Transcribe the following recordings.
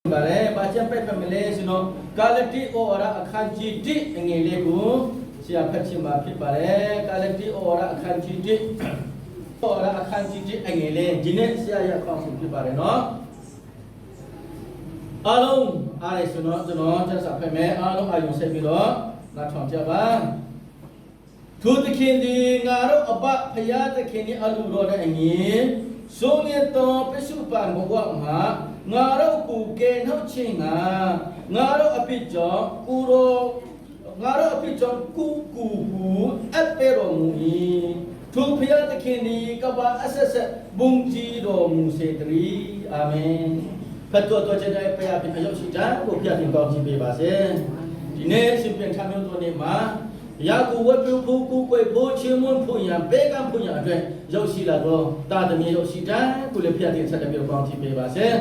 Bare baca pemele sino quality ora akan jidi engeleku siapa cima fit bare quality ora akan jidi ora akan jidi engele jine siapa kau fit bare no alung are sino sino jasa peme alung ayung sebilo na thong jaba thu tikhin di ngaro aba phaya tikhin ni alu ro da engi songye to pesu pan bwa ma ngaro ku ke no chinga ngaro apijo uro ngaro apijo ku apero mui thu phaya tikhin ni ka ba asasa bungji ro mu se tri amen phato to chai phaya phi phayok si ta ko phya tin kaw ji pe ba se di ne sin pyan tha myo to ne ma ya ku wat pyu phu ku kwai pho chin mun phu yan pe kam phu yan atwet yok si la do ta de mi yok si ta ku le phya tin sat de myo kaw ji pe ba se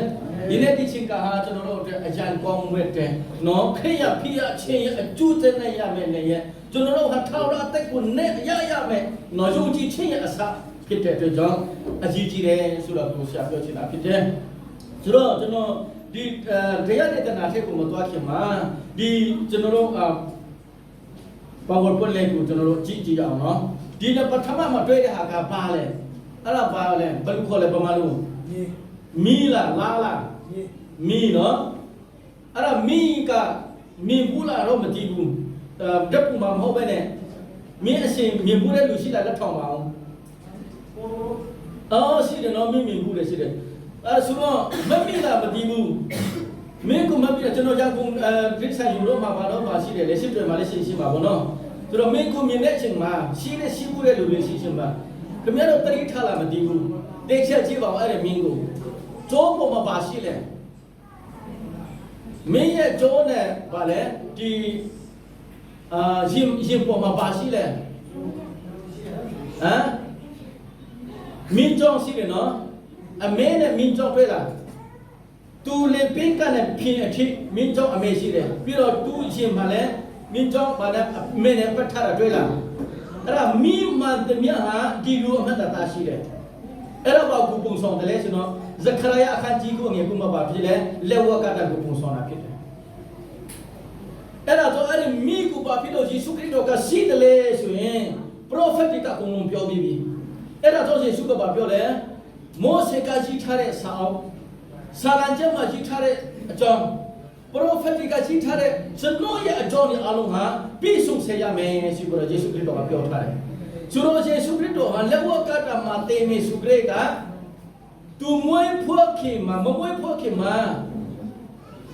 di ne ti chin ka ha chono ro atwet ajan kong wet de no khit ya phi ya chin ya aju te ne ya me ne ye chono ro ha thaw ra tat ku ne ya me no yong ji chin ya asa phit de atwet jaw a ji ji de so da ko sha pyo chin la phit deဆိုတော့ကျွန်တော်ဒီတရားဒေသနာထက်ကိုမသွားခင်မှာဒီကျွန်တော်တို့power point လေးကိုကျွန်တော်တို့ကြည့်အောင်နော်ဒီပထမမှာတွေ့တဲ့ဟာကဘာလဲအဲ့ဒါဘာလဲဘယ်လိုခေါ်လဲပမာလို့မီလားလားမီနော်အဲ့ဒါမီကမီဘူးလားတော့မကြည့်ဘူးဓာတ်ပုံမှာမဟုတ်ပဲနဲ့မင်းအရှင်မြင်ဘူးတဲ့လူရှိတာလက်ထောင်ပါအောင်အော်ရှိတယ်နော်မင်းမြင်ဘူးလေရှိတယ်ဆိုတော့မမီးလာမတည်ဘူးမင်းကမမီးကျွန်တော်ရကုန်ဒိဆိုင်ယူတော့မှာပါတော့ပါရှိတယ်လေရှိတယ်မှာလည်းရှိမှာပေါ့နော်ဆိုတော့မင်းကမြင်တဲ့အချိန်မှာရှိဘူးတဲ့လူတွေရှိမှာခင်ဗျားတို့တတိထားလာမတည်ဘူးတိတ်ချက်ကြည့်ပါဦးအဲ့ဒီမင်းကိုကျိုးပေါ်မှာပါရှိလဲမင်းရဲ့ကျိုးနဲ့ဗာလဲဒီရင်ပေါ်မှာပါရှိလဲဟမ်မင်းကြောင့်ရှိတယ်နော်အမေနဲ့မင်းကြောင့်တွေ့လားသူလေပင်ကနဲ့ဖြစ်အထိမင်းကြောင့်အမေရှိတယ်ပြီးတော့သူအရှင်မှလည်းမင်းကြောင့်ဗာလဲအမေနဲ့ပတ်ထားတာတွေ့လားအဲ့ဒါမိမန်တမြဟာဒီလိုအမှတ်တာရှိတယ်အဲ့ဒါဘာကူပုံဆောင်တယ်လဲဆိုတော့ဇခရယာအခန်းကြီးကိုငယ်ကူမပါဖြစ်လဲလက်ဝကတာကူပုံဆောင်တာဖြစ်တယ်အဲ့ဒါတော့အဲ့ဒီမိကူပါဖြစ်လို့ယေရှုခရစ်တော်ကရှိတယ်လေဆိုရင်ပရောဖက်တိကကုံလုံးပြောပြီးပြီအဲ့ဒါတော့ယေရှုကပါပြောလဲမောစေကကြီးထားတဲ့စာအုပ်စာလံကျမ်းမှာကြီးထားတဲ့အကြောင်းပရောဖက်တိကကြီးထားတဲ့ကျွန်တော်ရဲ့အကြောင်းတွေအလုံးဟာပြည့်စုံစေရမယ်ဆိုပြီးတော့ယေရှုခရစ်တော်ကပြောထားတယ်ဆိုတော့ယေရှုခရစ်တော်ဟာလက်ဝကတာမှာတေမေစုခရစ်ကသူမွေးဖွားခင်မှာမမွေးဖွားခင်မှာ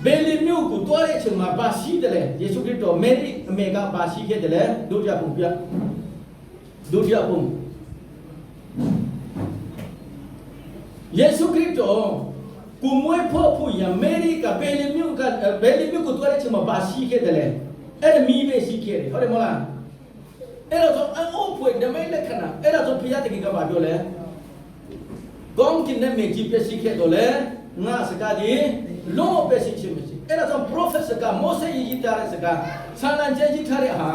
ဘယ်လိုမျိုးကိုတွားတဲ့အချိန်မှာပါရှိတယ်လေယေရှုခရစ်တော်မေရီအမေကပါရှိခဲ့တယ်လေဒုတိယပုံပြဒုတိယပုံယေရှုခရစ်တော်ကိုမွေးဖို့ဖို့ရမေရိကဘယ်လိုမျိုးကိုတွားတဲ့ချိန်မှာပါရှိခဲ့တယ်လေအဲ့ဒါမိပဲရှိခဲ့တယ်ဟုတ်တယ်မဟုတ်လားအဲ့တော့အအိုးဖွင့်တယ်မဲလက်ခဏအဲ့ဒါဆိုဖျားတကယ်ကပါပြောလဲကောင်းကင်နဲ့မေကြီးပြရှိခဲ့တော့လေငါစကားဒီလုံးဝပြရှိချင်မရှိအဲ့ဒါဆို prophet ကမောဆေရေးထားတဲ့စကားဆာလံကျဲကြီးထားတဲ့ဟာ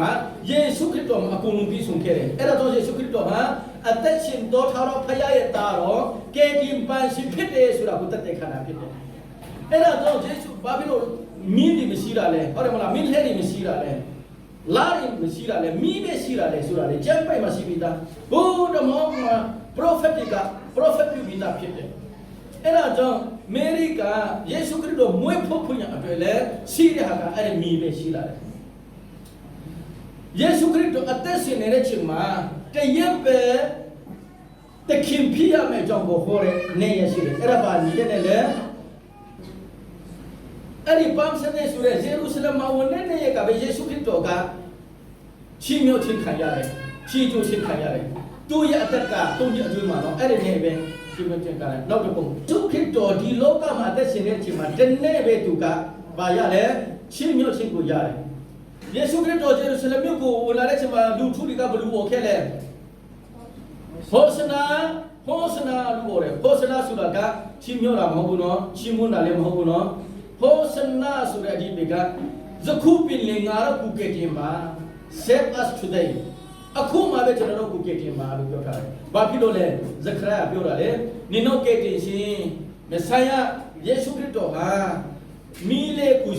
ယေရှုခရစ်တော်မှာအကုန်လုံးပြည့်စုံခဲ့တယ်အဲ့ဒါဆိုယေရှုခရစ်တော်ဟာအသက်ရှင်တော်ထာဝရဖခင်ရဲ့သားတော်ကယ်တင်ပန်ရှင်ဖြစ်တယ်ဆိုတာကိုသက်သေခံတာဖြစ်တယ်အဲ့ဒါကြောင့်ယေရှုဘာဖြစ်လို့မင်းတွေမရှိတာလဲဟုတ်တယ်မလားမင်းလက်တွေမရှိတာလဲလာတွေမရှိတာလဲမိပဲရှိတာလဲဆိုတာလေကျမ်းပိုက်မှာရှိပြီးသားဘုရားမောင်မှာ prophet ပြုပြီးသားဖြစ်တယ်အဲ့ဒါကြောင့်မေရိကယေရှုခရစ်တော်မွေးဖို့ဖွင့်ရအတွက်လဲရှိတဲ့ဟာကအဲ့ဒီမိပဲရှိလာတယ်ယေရှုခရစ်တော်အသက်ရှင်နေတဲ့ချိန်မှာတရက်ပဲတခင်ဖြစ်ရမယ့်အကြောင်းကိုဟောတဲ့နေရရှိတယ်အဲ့ဒါပါနေတယ်လေအဲ့ဒီပမ်စနေဆိုတဲ့ယေရုရှလင်မှာဝင်တဲ့ရကပဲယေရှုခရစ်တော်ကချီးမြှောက်ခြင်းခံရတယ်ချီးကျူးခြင်းခံရတယ်သူ့ရဲ့အသက်ကသူ့ရဲ့အတွင်းမှာတော့အဲ့ဒီနေပဲချီးမြှောက်ခြင်းခံရတယ်နောက်တစ်ပုံသူခရစ်တော်ဒီလောကမှာအသက်ရှင်တဲ့အချိန်မှာတနေ့ပဲသူကပါရလဲချီးမြှောက်ခြင်းကိုရတယ်ယေရှုခရစ်တော်ယေရုရှလင်မြို့ကိုဝင်လာတဲ့အချိန်မှာလူထုတွေကဘလူပေါ်ခဲ့လဲဟောစနာလို့ပြောတယ်ဟောစနာဆိုတာကချီးမြှောက်တာမဟုတ်ဘူးနော်ချီးမွမ်းတာလည်းမဟုတ်ဘူးနော်ဟောစနာဆိုတဲ့အဓိပ္ပာယ်ကဇခုပင်လေငါတို့ကုကဲတင်ပါ save us today အခုမှပဲကျွန်တော်တို့ကုကဲတင်ပါလို့ပြောထားတယ်ဘာဖြစ်လို့လဲဇခရယာပြောတာလေနင်တို့ကဲတင်ရှင်မဆိုင်ယာယေရှုခရစ်တော်ဟာ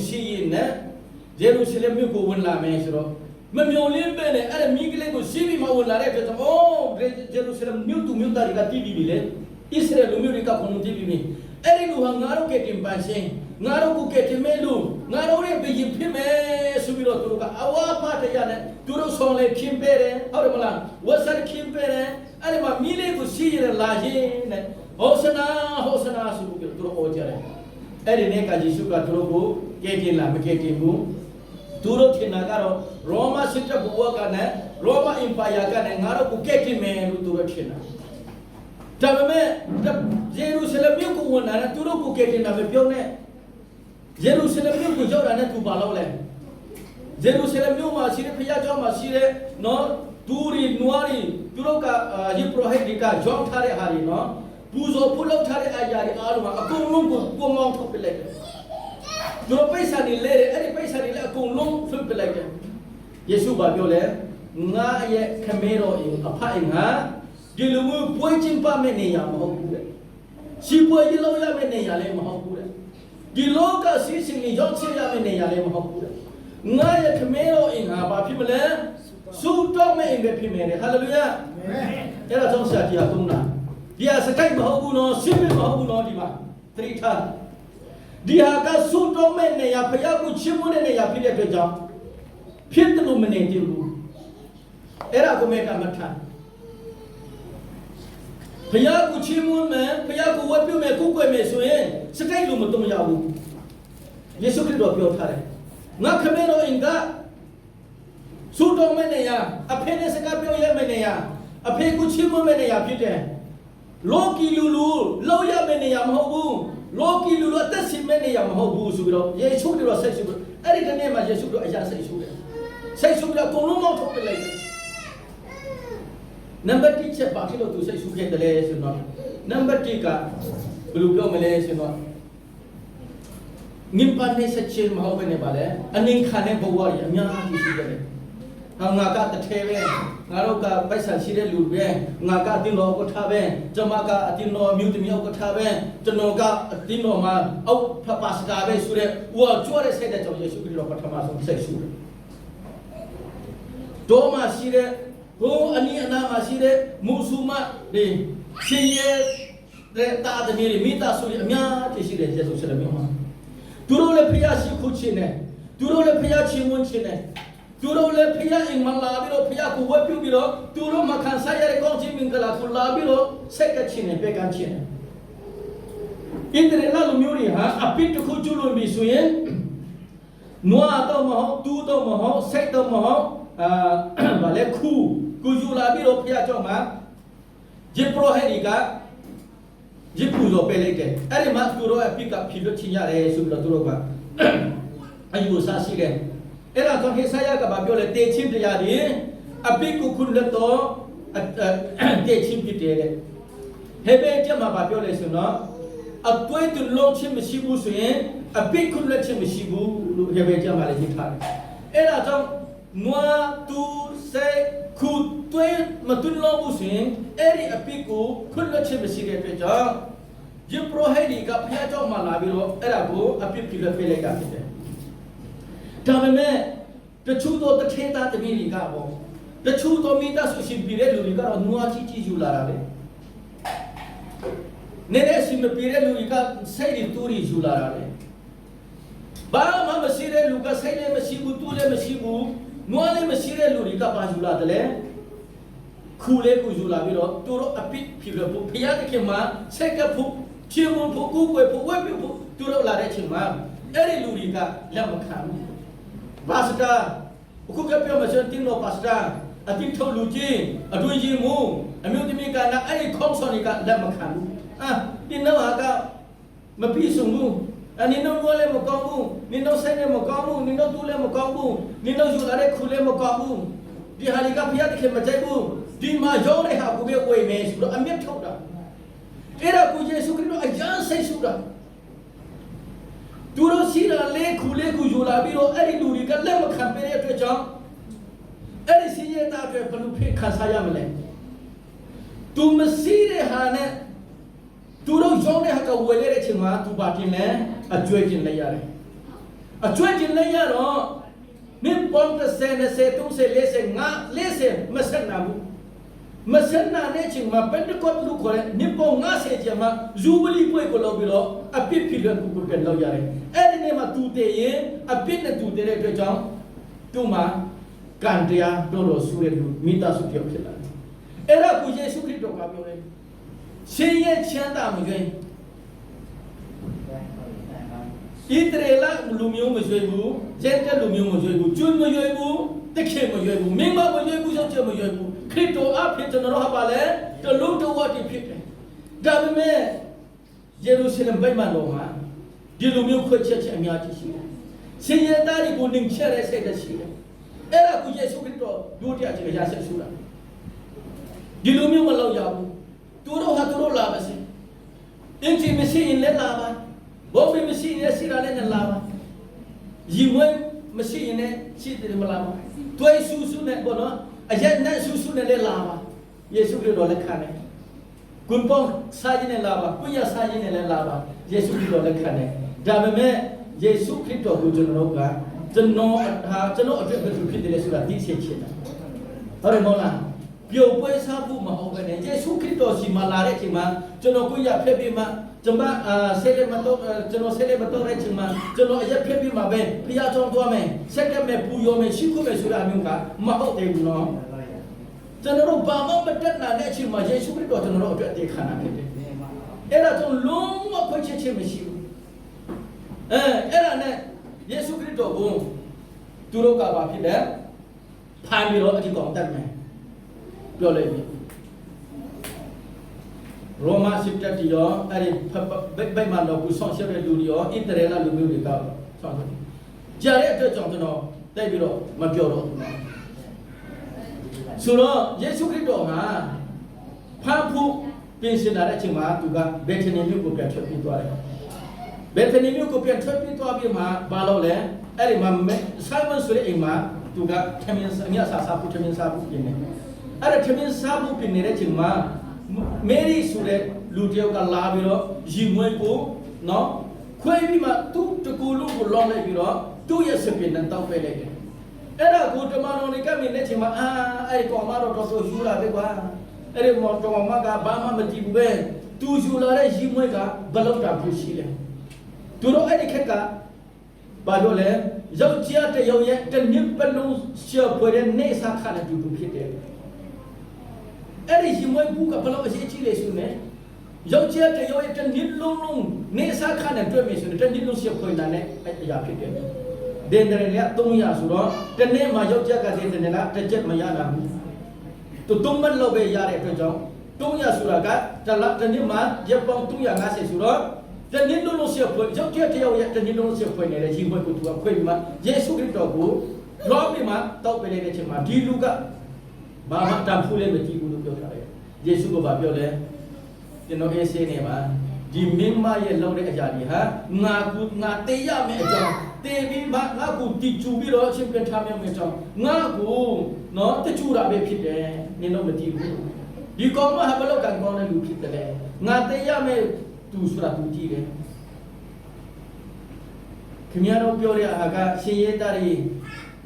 ရှိရင်နဲ့ယေရုရှလင်မြို့ကိုဝင်လာမယ်ဆိုတော့မမျော်လင့်ပဲနဲ့အဲ့ဒါမိကလေးကိုရှိပြီးမှဝင်လာတဲ့အတွက်ကြောင့်ယေရုရှလင်မြို့သူမြို့သားတွေကတည်ပြီးပြီလေဣသရေလမြို့တွေကခုန်တည်ပြီးပြီအဲ့ဒီလူဟာငါတို့ကတင်ပန်းရှင်ငါတို့ကိုကတင်မဲ့လူငါတို့ရဲ့ဘယင်ဖြစ်မယ်ဆိုပြီးတော့သူတို့ကအဝါဖတ်တရားနဲ့သူတို့ဆောင်လေခင်ပဲတယ်ဟုတ်တယ်မလားဝတ်စားခင်ပဲတယ်အဲ့ဒီမှာမိလေးကိုရှိရလာရင်နဲ့ဟောစနာဆိုပြီးတော့သူတို့ဟောကြတယ်အဲ့ဒီနေ့ကယေရှုကသူတို့ကိုကဲတင်လာမကဲတင်ဘူးသူတို့ထင်တာကတော့ရောမစစ်တပ်ဘဝကနဲ့ရောမအင်ပါယာကနဲ့ငါတို့ကိုကဲတင်မယ်လို့သူတို့ထင်တာဒါပေမဲ့ယေရုရှလင်မြို့ကိုဝင်လာတဲ့သူတို့ကိုကဲတင်တာပဲပြောနေယေရုရှလင်မြို့ကိုရောက်လာတဲ့သူပါလို့လဲယေရုရှလင်မြို့မှာရှိတဲ့ဖခင်เจ้าမှာရှိတဲ့နော်ဒူရီနွားရီသူတို့ကယေပရဟိတ်တွေကကြောင်းထားတဲ့ဟာတွေနော်ပူဇော်ဖို့လုပ်ထားတဲ့အရာတွေအားလုံးကအကုန်လုံးကိုမောင်းထုတ်ပစ်လိုက်တယ်သူတို့ပိဿာတွေလဲတယ်အဲ့ဒီပိဿာတွေလည်းအကုန်လုံးဖွင့်ပစ်လိုက်တယ်ယေရှုဘာပြောလဲငါရဲ့ခမဲတော်အင်အဖအင်ငါဒီလူမျိုးပွေးချင်းပါမယ့်နေရာမဟုတ်ဘူးလေရှိပွေးရလို့ရမယ့်နေရာလည်းမဟုတ်ဘူးလေဒီလောကစီးစိမ်ရောက်ချင်ရမယ့်နေရာလည်းမဟုတ်ဘူးလေငါရဲ့ခမဲတော်အင်ငါဘာဖြစ်မလဲစူတော့မယ့်အင်ပဲဖြစ်မယ်ဟာလေလုယာအဲ့ဒါကြောင့်ဆရာကြီးကသုံးတာဒီဟာစကိုက်မဟုတ်ဘူးနော်ရှင်းမဟုတ်ဘူးနော်ဒီမှာသတိထားဒီဟာကစူတော့မယ့်နေရာဖယားကိုချစ်မှုတဲ့နေရာဖြစ်တဲ့အတွက်ကြောင့်ဖြစ်တယ်လို့မနေသေးဘူးအဲ့ဒါကိုမေတ္တာမထားဖယားကိုချစ်မှုမယ်ဖယားကိုဝတ်ပြုမယ်ကိုကိုွယ်မယ်ဆိုရင်စကိုက်လို့မတုံရဘူးယေရှုခရစ်တော်ပြောထားတယ်ငါခမဲတော်အင်ကစူတော့မယ့်နေရာအဖေနဲ့စကားပြောရမယ့်နေရာအဖေကိုချစ်မှုမယ့်နေရာဖြစ်တယ်လောကီလူလောက်ရမယ့်နေရာမဟုတ်ဘူးလောကီလူအသက်ရှင်မယ့်နေရာမဟုတ်ဘူးဆိုပြီးတော့ယေရှုတို့စိတ်ရှုအဲ့ဒီတနေ့မှာယေရှုတို့အရာစိတ်ရှုတယ်စိတ်ရှုပြီးတော့အကုန်လုံးမောက်ထုတ်ပစ်လိုက်တယ်နံပါတ်1ချက်ပါဖြစ်လို့သူစိတ်ရှုခဲ့တယ်လေဆိုတော့နံပါတ်2ကဘယ်လိုပြောမလဲဆိုတော့ငင်ပန်နေစချေမဟုတ်ဘဲနဲ့ပါလေအနင်ခံတဲ့ဘဝကြီးအများကြီးရှိတယ်ငါကတထဲပဲငါတို့ကပိုက်ဆံရှိတဲ့လူပဲငါကအတင်းတော်ကိုထားပဲကျွန်မကအတင်းတော်မြို့တမျိုးကိုထားပဲကျွန်တော်ကအတင်းတော်မှာအောက်ဖပါစကားပဲဆိုတဲ့ဟိုကျွတ်တဲ့စိတ်တဲ့ကြောင့်ယေရှုခရစ်တော်ပထမဆုံးစိတ်ရှုတယ်တော်မှာရှိတဲ့ဟိုအနီးအနားမှာရှိတဲ့မူဆူမတွေရှင်ရဲ့တဲ့တာသမီးတွေမိသားစုတွေအများကြီးရှိတယ်ယေရှုဆလမျိုးမှာသူတို့လည်းဖျားရှိခုချင်းတယ်သူတို့လည်းဖျားချင်းဝင်ချင်းတယ်သူတို့လည်းဖျားအိမ်မှာလာပြီးတော့ဖျားကိုဝတ်ပြုပြီးတော့သူတို့မခံစားရတဲ့ကောင်းချီးမင်္ဂလာကိုလာပြီးတော့ဆက်ကချင်းနဲ့ပဲကန်းချင်းတယ်ဣသရေလလူမျိုးတွေဟာအပိတခုကျွလို့ပြီဆိုရင်နွားတော့မဟုတ်တူးတော့မဟုတ်စိတ်တော့မဟုတ်ဗာလေခုကိုယူလာပြီးတော့ဖျားကြောင့်မှာဂျေပရိုဟဲဒီကဂျေပူဇော်ပေးလိုက်တယ်အဲ့ဒီမှာသူတို့အပိကဖြစ်လို့ချင်းရတယ်ဆိုပြီးတော့သူတို့ကအယူဆရှိတယ်အဲ့ဒါကြောင့်ဟေဆာယကဘာပြောလဲတေချင်းတရားတွေအပိကိုခုလက်တော့တေချင်းဖြစ်တယ်ဟေဘဲကျမဘာပြောလဲဆိုတော့အသွေးတူလုံးချင်းမရှိဘူးဆိုရင်အပိခုလက်ချင်းမရှိဘူးလို့ဟေဘဲကျမလည်းရေးထားတယ်အဲ့ဒါကြောင့်နွားတူစိတ်ခုသွေးမတူလုံးဘူးဆိုရင်အဲ့ဒီအပိကိုခုလက်ချင်းမရှိတဲ့အတွက်ကြောင့်ယေပရိုဟိတ်ဒီကဖျားကြောင့်မှလာပြီးတော့အဲ့ဒါကိုအပိဖြစ်လက်ပေးလိုက်တာဖြစ်တယ်ဒါပေမဲ့တချို့သောတထေသားသမီးတွေကပေါ့တချို့သောမိသားစုရှင်ပြည်တဲ့လူတွေကတော့နွားကြီးယူလာတာပဲနေတဲ့ရှင်ပြည်တဲ့လူတွေကစိတ်တွေတူးယူလာတာလေဘာမှမရှိတဲ့လူကစိတ်လည်းမရှိဘူးတူးလည်းမရှိဘူးနွားလည်းမရှိတဲ့လူတွေကပါယူလာတယ်လေခုလေးကိုယူလာပြီးတော့သူတို့အပိဖြစ်လို့ဖျားတဲ့ခင်မှာဆက်ကဖို့ချေဖို့ကိုကိုွယ်ဖို့ဝက်ဖို့သူတို့လာတဲ့အချိန်မှာအဲ့ဒီလူတွေကလက်မခံဘူးပါစတာအခုကပြောမှစတင်တော့ပါစတာအတိထုတ်လူချင်းအတွေ့အကြုံမှုအမျိုးသမီးကလည်းအဲ့ဒီခေါင်းဆောင်တွေကလက်မခံဘူးဒီနောက်ဟာကမပြီးဆုံးဘူးနင်တို့လည်းမကောင်းဘူးနင်တို့စိတ်လည်းမကောင်းဘူးနင်တို့တူလည်းမကောင်းဘူးနင်တို့ယူလာတဲ့ခုလည်းမကောင်းဘူးဒီဟာတွေကဖျားတဲ့ခင်မကြိုက်ဘူးဒီမှာရောင်းတဲ့ဟာကိုပဲဝေမယ်ဆိုတော့အမျက်ထုတ်တာအဲ့ဒါကိုယေရှုခရစ်တော်အကျဉ်းစိတ်ရှုတာသူတို့ရှိတာလေခုလေကိုယူလာပြီးတော့အဲ့ဒီလူတွေကလက်မခံပေးတဲ့အတွက်ကြောင့်အဲ့ဒီစီးရဲတာတွေဘယ်လိုဖြစ်ခံစားရမလဲသူမရှိတဲ့ဟာနဲ့သူတို့ရောင်းတဲ့ဟာကဝယ်တဲ့အချိန်မှာသူပါတင်လဲအကျွေးကျင်လိုက်ရတယ် အကျွတ်ကျင်လိုက်ရတော့နိပွန်30 30 40 40မဆက်နာဘူးမဆက်နာတဲ့ချိန်မှာပန်တကောလို့ခေါ်တဲ့နိပွန်50ကျမှဇူဘလီပွဲကိုလုပ်ပြီးတော့အပြစ်ဖြစ်လွယ်ကိုပြန်လုပ်ရတယ်အဲ့ဒီနေ့မှာသူတည်ရင်အပြစ်နဲ့သူတည်တဲ့အတွက်ကြောင့်သူ့မှာကံတရားတော်ဆူတဲ့လူမိသားစုပြောဖြစ်လာတယ်အဲ့ဒါကိုယေရှုခရစ်တော်ကပြောတယ်ရှင်ရဲ့ချမ်းသာမှုကြီးဣသရေလလူမျိုးမရွေဘူးကျဲတဲ့လူမျိုးမရွေဘူးကျွန်းမရွေဘူးတခင်မရွေဘူးမင်းမမရွေဘူးယောက်ျားမရွေဘူးခရစ်တော်အဖြစ်ကျွန်တော်ဟာပါလေတလုံးတဝတ်ဖြစ်တယ်ဒါပေမဲ့ယေရုရှလင်ဗိမာန်တော်မှာဒီလူမျိုးခွဲချက်ချက်အများကြီးရှိတယ်ရှင်ရဲ့သားတွေကိုနှင်ချက်တဲ့စိတ်တရှိတယ်အဲ့ဒါကိုယေရှုခရစ်တော်ဒုတိယအချိန်ရဆက်ဆူတာဒီလူမျိုးမလောက်ရဘူးသူတို့ဟာသူတို့လာပါစေအင်ဂျီမရှိရင်လည်းလာပါဘောမမရှိရင်စီရလည်းလာပါရီဝဲမရှိရင်လည်းရှိတယ်မလာပါတွဲဆူဆူနဲ့ဘောနော်အရက်နဲ့ဆူဆူနဲ့လည်းလာပါယေရှုခရစ်တော်လက်ခံတယ်ကွန်ပေါစာရင်းနဲ့လာပါကွန်ရစာရင်းနဲ့လည်းလာပါယေရှုခရစ်တော်လက်ခံတယ်ဒါပေမဲ့ယေရှုခရစ်တော်ကိုကျွန်တော်ကကျွန်တော်အတွက်ဘယ်လိုဖြစ်တယ်လဲဆိုတာသိစေချင်တာဟုတ်တယ်မဟုတ်လားပြုတ်ပွဲစားဖို့မဟုတ်ဘဲနဲ့ယေရှုခရစ်တော်စီမှာလာတဲ့အချိန်မှာကျွန်တော်ကိုရဖက်ပြီးမှကျွန်မဆဲလေမတော့ကျွန်တော်ဆဲလေမတော့တဲ့အချိန်မှာကျွန်တော်အရက်ဖက်ပြီးမှပဲဖျားချောင်းသွားမယ်ဆက်ကမဲ့ပူရောမယ်ရှိခုမဲ့ဆိုတာမျိုးကမဟုတ်သေးဘူးနော်ကျွန်တော်တို့ဘာမှမတက်နိုင်တဲ့အချိန်မှာယေရှုခရစ်တော်ကျွန်တော်တို့အတွက်အသေးခံတာဖြစ်တယ်အဲ့ဒါကျွန်တော်လုံးဝခွင့်ချက်ချင်းမရှိဘူးအဲ့ဒါနဲ့ယေရှုခရစ်တော်ကိုသူတို့ကဘာဖြစ်လဲဖမ်းပြီးတော့အဒီကောင်တက်မယ်ပြောလိုက်ပြီရောမစစ်တပ်တီရောအဲ့ဒီဘိတ်မှန်တော့ကိုဆောင်ရှက်တဲ့လူတွေရောဣသရေလလူမျိုးတွေကဆောင်တယ်ကြားတဲ့အတွက်ကြောင့်ကျွန်တော်တိုက်ပြီးတော့မပြောတော့ဘူးနော်ဆိုတော့ယေရှုခရစ်တော်ဟာဖမ်းဖို့ပြင်ဆင်လာတဲ့အချိန်မှာသူကဘက်ထနီမြို့ကိုပြန်ထွက်ပြေးသွားတယ်ဘက်ထနီမြို့ကိုပြန်ထွက်ပြေးသွားပြီးမှဘာလို့လဲအဲ့ဒီမှာဆိုင်မန်ဆိုတဲ့အိမ်မှာသူကထမင်းအမြတ်စားဖို့ထမင်းစားဖို့ပြင်နေအဲ့ဒါထမင်းစားဖို့ပြင်နေတဲ့အချိန်မှာမေရီဆိုတဲ့လူတယောက်ကလာပြီးတော့ရီမွေးကိုနော်ခွဲပြီးမှသူ့တကူလုံးကိုလောင်းလိုက်ပြီးတော့သူ့ရဲ့စပင်နဲ့တောက်ပဲလိုက်တယ်အဲ့ဒါကိုတမန်တော်တွေကမြင်တဲ့အချိန်မှာအဲ့ဒီကောင်မတော့တော်တော်ယူလာပဲကွာအဲ့ဒီမော်တော်မကဘာမှမကြည့်ဘူးပဲသူယူလာတဲ့ရီမွေးကဘလောက်တာဖြစ်ရှိလဲသူတို့အဲ့ဒီခက်ကဘာလို့လဲယောက်ျားတစ်ယောက်ရဲ့တနည်းပလုံးရှော့ပွဲတဲ့နေစာခါနဲ့တူဖြစ်တယ်အဲ့ဒီရီမွေးဘူးကဘလောက်အရေးကြီးလဲဆိုနေယောက်ျားတစ်ယောက်ရဲ့တနည်းလုံးနေစာခါနဲ့တွေ့မယ်ဆိုရင်တနည်းလုံးရှော့ပွဲလာတဲ့အရာဖြစ်တယ်ဒင်ဒရလည်း300ဆိုတော့တနေ့မှာယောက်ျားကဒင်ဒရလည်းတစ်ချက်မရနိုင်ဘူးသူ3မတ်လောက်ပဲရတဲ့အတွက်ကြောင့်300ဆိုတာကတနေ့မှာရက်ပေါင်း350ဆိုတော့တနည်းလုံးရှေ့ဖွင့်ယောက်ျားတစ်ယောက်ရဲ့တနည်းလုံးရှေ့ဖွင့်နေတဲ့ကြီးဘွဲကိုသူကဖွင့်ပြီးမှယေရှုခရစ်တော်ကိုလောပြီးမှတောက်ပလိုက်တဲ့အချိန်မှာဒီလူကဘာမှတန်ဖိုးလည်းမကြည့်ဘူးလို့ပြောထားတယ်ယေရှုကပြောလဲကျွန်တော်အေးဆေးနေပါဒီမင်းမရဲ့လောက်တဲ့အရာကြီးဟာငါတေးရမယ်အကြောင်းတေးပြီးမှငါကိုတီချူပြီးတော့အရှင်ပြန်ထားမယ်အကြောင်းငါကိုနော်တချူတာပဲဖြစ်တယ်နင်တော့မကြည့်ဘူးဒီကောင်မဟာဘလောက်ကန်ကောင်းတဲ့လူဖြစ်တယ်ငါတေးရမယ်သူဆိုတာသူကြည့်တယ်ခင်ဗျားတို့ပြောတဲ့အကရှင်ရဲတာတွေ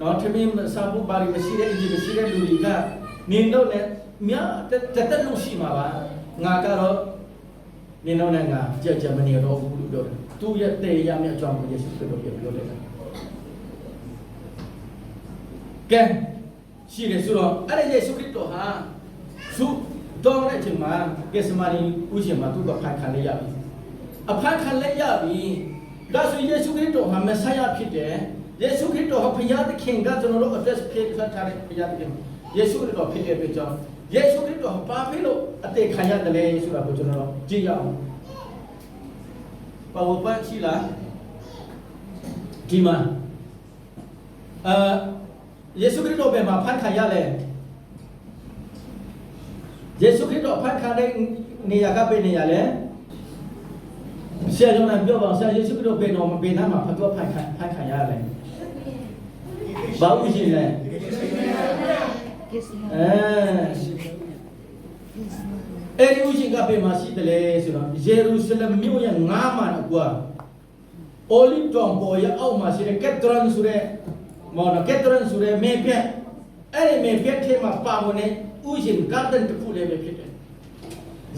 နော်ထမင်းစားဖို့ပါရီမရှိတဲ့အင်ဂျင်မရှိတဲ့လူတွေကနင်တို့လည်းမြတ်တက်လို့ရှိမှာပါငါကတော့နင်တို့နဲ့ငါကြက်မနေတော့ဘူးလို့ပြောတယ်သူရဲ့တေရမြတ်အကြောင်းကိုယေရှုခရစ်တော်ပြောလိုက်တယ်ကဲရှိတယ်ဆိုတော့အဲ့ဒီယေရှုခရစ်တော်ဟာသူတော်တဲ့အချိန်မှာကစ္စမာရီဥရှင်မှာသူကဖန်ခံလိုက်ရပြီအဖန်ခံလိုက်ရပြီဒါဆိုယေရှုခရစ်တော်ဟာမဆာယာဖြစ်တယ်ယေရှုခရစ်တော်ဟာဘုရားသခင်ကကျွန်တော်တို့ address ဖြစ်ထားတဲ့ဘုရားသခင်ယေရှုခရစ်တော်ဖြစ်တဲ့အတွက်ကြောင့်ယေရှုခရစ်တော်ဘာဖြစ်လို့အသေးခံရတယ်လဲဆိုတာကိုကျွန်တော်ကြည့်ရအောင်PowerPoint ရှိလားဒီမှာယေရှုခရစ်တော်ဘယ်မှာဖန်ခံရလဲယေရှုခရစ်တော်ဖန်ခံတဲ့နေရာကဘယ်နေရာလဲဆရာတော်ကပြောပါဆရာယေရှုခရစ်တော်ဘယ်တော့ဘယ်နာမှာဖတ်တော့ဖန်ခံရလဲဘာလို့ရှိလဲအဲ့ဒီဥရှင်ကဘယ်မှာရှိတယ်လဲဆိုတော့ယေရုရှလင်မြို့ရဲ့9မိုင်အကွာဩ olive တောင်ပေါ်ရအောက်မှာရှိတဲ့ Catron ဆိုတဲ့မော်နော် Catron ဆိုတဲ့မေပြက်အဲ့ဒီမေပြက်ထဲမှာပါဝင်တဲ့ဥယျာဉ် garden တစ်ခုလည်းပဲဖြစ်တယ်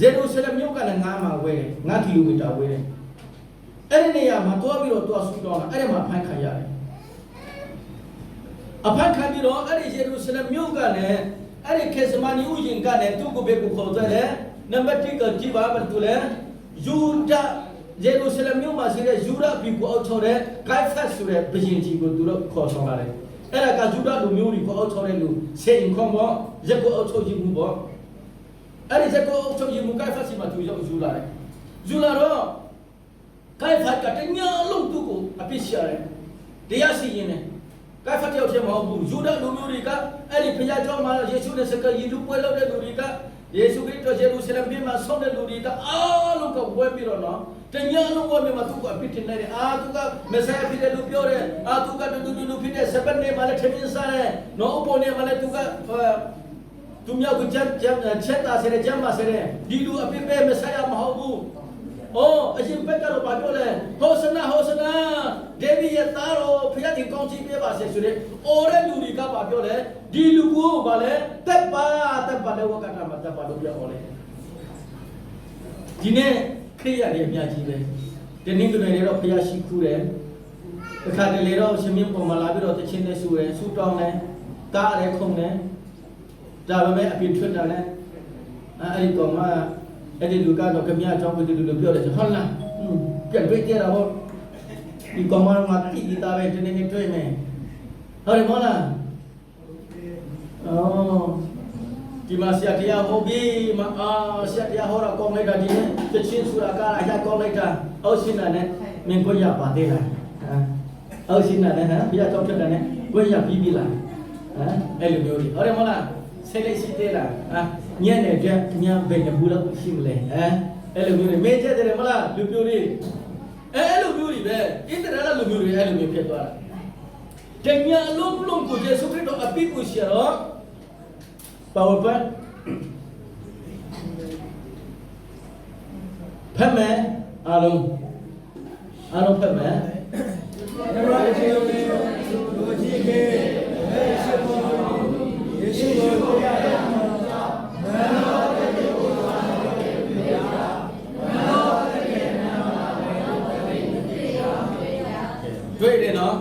ဂျေရုဆလမ်မြို့ကလည်း9မိုင်ဝေးတယ်9ကီလိုမီတာဝေးတယ်အဲ့ဒီနေရာမှာတွားပြီးတော့ဆူတောင်းတာအဲ့ဒီမှာဖန်ခံရတယ်အဖန်ခံပြီးတော့အဲ့ဒီဂျေရုဆလမ်မြို့ကလည်းအဲ့ဒီခေစမာနီဥယျာဉ်ကလည်းသူ့ကိုပဲကိုခေါ်တယ်လေနံပါတ်1ကကြည့်ပါဘာလို့လဲယူဒာဂျေရုဆလမ်မြို့မှာရှိတဲ့ယူဒာပြည်ကိုအောက်ချော်တဲ့ဂိုက်ဖတ်ဆိုတဲ့ဘုရင်ကြီးကိုသူတို့ခေါ်ဆောင်လာတယ်အဲ့ဒါကယူဒာလူမျိုးတွေကိုအောက်ချော်တဲ့လူစေရင်ခေါ်ပေါ့ရက်ကိုအောက်ချော်ကြီးမှုပေါ့အဲ့ဒီရက်ကိုအောက်ချော်ကြီးမှုဂိုက်ဖတ်စီမှာသူရောက်ယူလာတယ်ယူလာတော့ဂိုက်ဖတ်ကတညာလုံးသူ့ကိုအပြစ်ရှာတယ်တရားစီရင်တယ်ဂိုက်ဖတ်တယောက်တည်းမဟုတ်ဘူးယူဒာလူမျိုးတွေကအဲ့ဒီဘုရားကျောင်းမှာယေရှုနဲ့စကားရည်လူပွဲလုပ်တဲ့လူတွေကယေရှုခရစ်တော်ဂျေရုဆလမ်ပြည်မှာဆောင်းတဲ့လူတွေကအားလုံးကဝဲပြီးတော့နော်တညာလုံးဝမြန်မာသူကအဖြစ်တင်နေတယ်သူကမဆိုင်ဖြစ်တယ်လို့ပြောတယ်သူကတူဖြစ်တဲ့စပန်နေမှာလည်းထမင်းစားတယ်နော်ပေါ်နေမှာလည်းသူကသူမြောက်ကချက်တာဆဲဂျမ်းမှာဆဲဒီလူအဖြစ်ပဲမဆိုင်ရမဟုတ်ဘူးအရှင်ဘက်ကတော့ဘာပြောလဲဟောစနာဒေဗီရဲ့သားတော်ဖခင်တင်ကောင်းချီးပေးပါစေဆိုတဲ့အော်တဲ့လူတွေကဘာပြောလဲဒီလူကိုဘာလဲတက်ပါလေဝကတာမှာတက်ပါလို့ပြောလဲဒီနေ့ခရိယာတွေအများကြီးပဲဒီနေ့ကနေတော့ဖခင်ရှိခူးတယ်အခါတလေတော့ရှင်မင်းပေါ်မှာလာပြီးတော့တချင်းနဲ့ဆူတယ်ဆူတောင်းတယ်ကားရဲခုံတယ်ဒါပေမဲ့အပြင်ထွက်တာလဲအဲ့ဒီကောင်ကအဲ့ဒီလူကတော့ခမရအကြောင်းကိုဒီလူပြောတယ်ဆိုဟုတ်လားပြန်တွေ့ကြတာဟုတ်ဒီကောင်မကတိတိသားပဲဒီနေ့တွေ့မယ်ဟုတ်တယ်မဟုတ်လားဒီမှာဆရာတရားဟောပြီးဆရာတရားဟောတော့ကောင်းလိုက်တာဒီနေ့တချင်းဆိုတာကအရာကောင်းလိုက်တာအောက်ရှင်းတာနဲ့မင်းကိုရပါသေးလားအောက်ရှင်းတာနဲ့ဘုရားကြောင့်ဖြစ်တယ်နဲ့ကိုရပြီးပြီလားအဲ့လိုမျိုးကြီးဟုတ်တယ်မဟုတ်လားဆက်လက်ရှိသေးလားညနေကျညဘယ်နှဘူးလောက်ရှိမလဲအဲ့လိုမျိုးတွေမင်းကျတယ်မလားလူပြိုတွေအဲ့လိုမျိုးတွေပဲအင်တာနက်လူမျိုးတွေအဲ့လိုမျိုးဖြစ်သွားတာတညလုံးကိုယေရှုခရစ်တော်အပိကိုရှာတော့ PowerPoint ဖတ်မယ်အားလုံးဖတ်မယ်ယေရှုကိုတွေ့တယ်နော်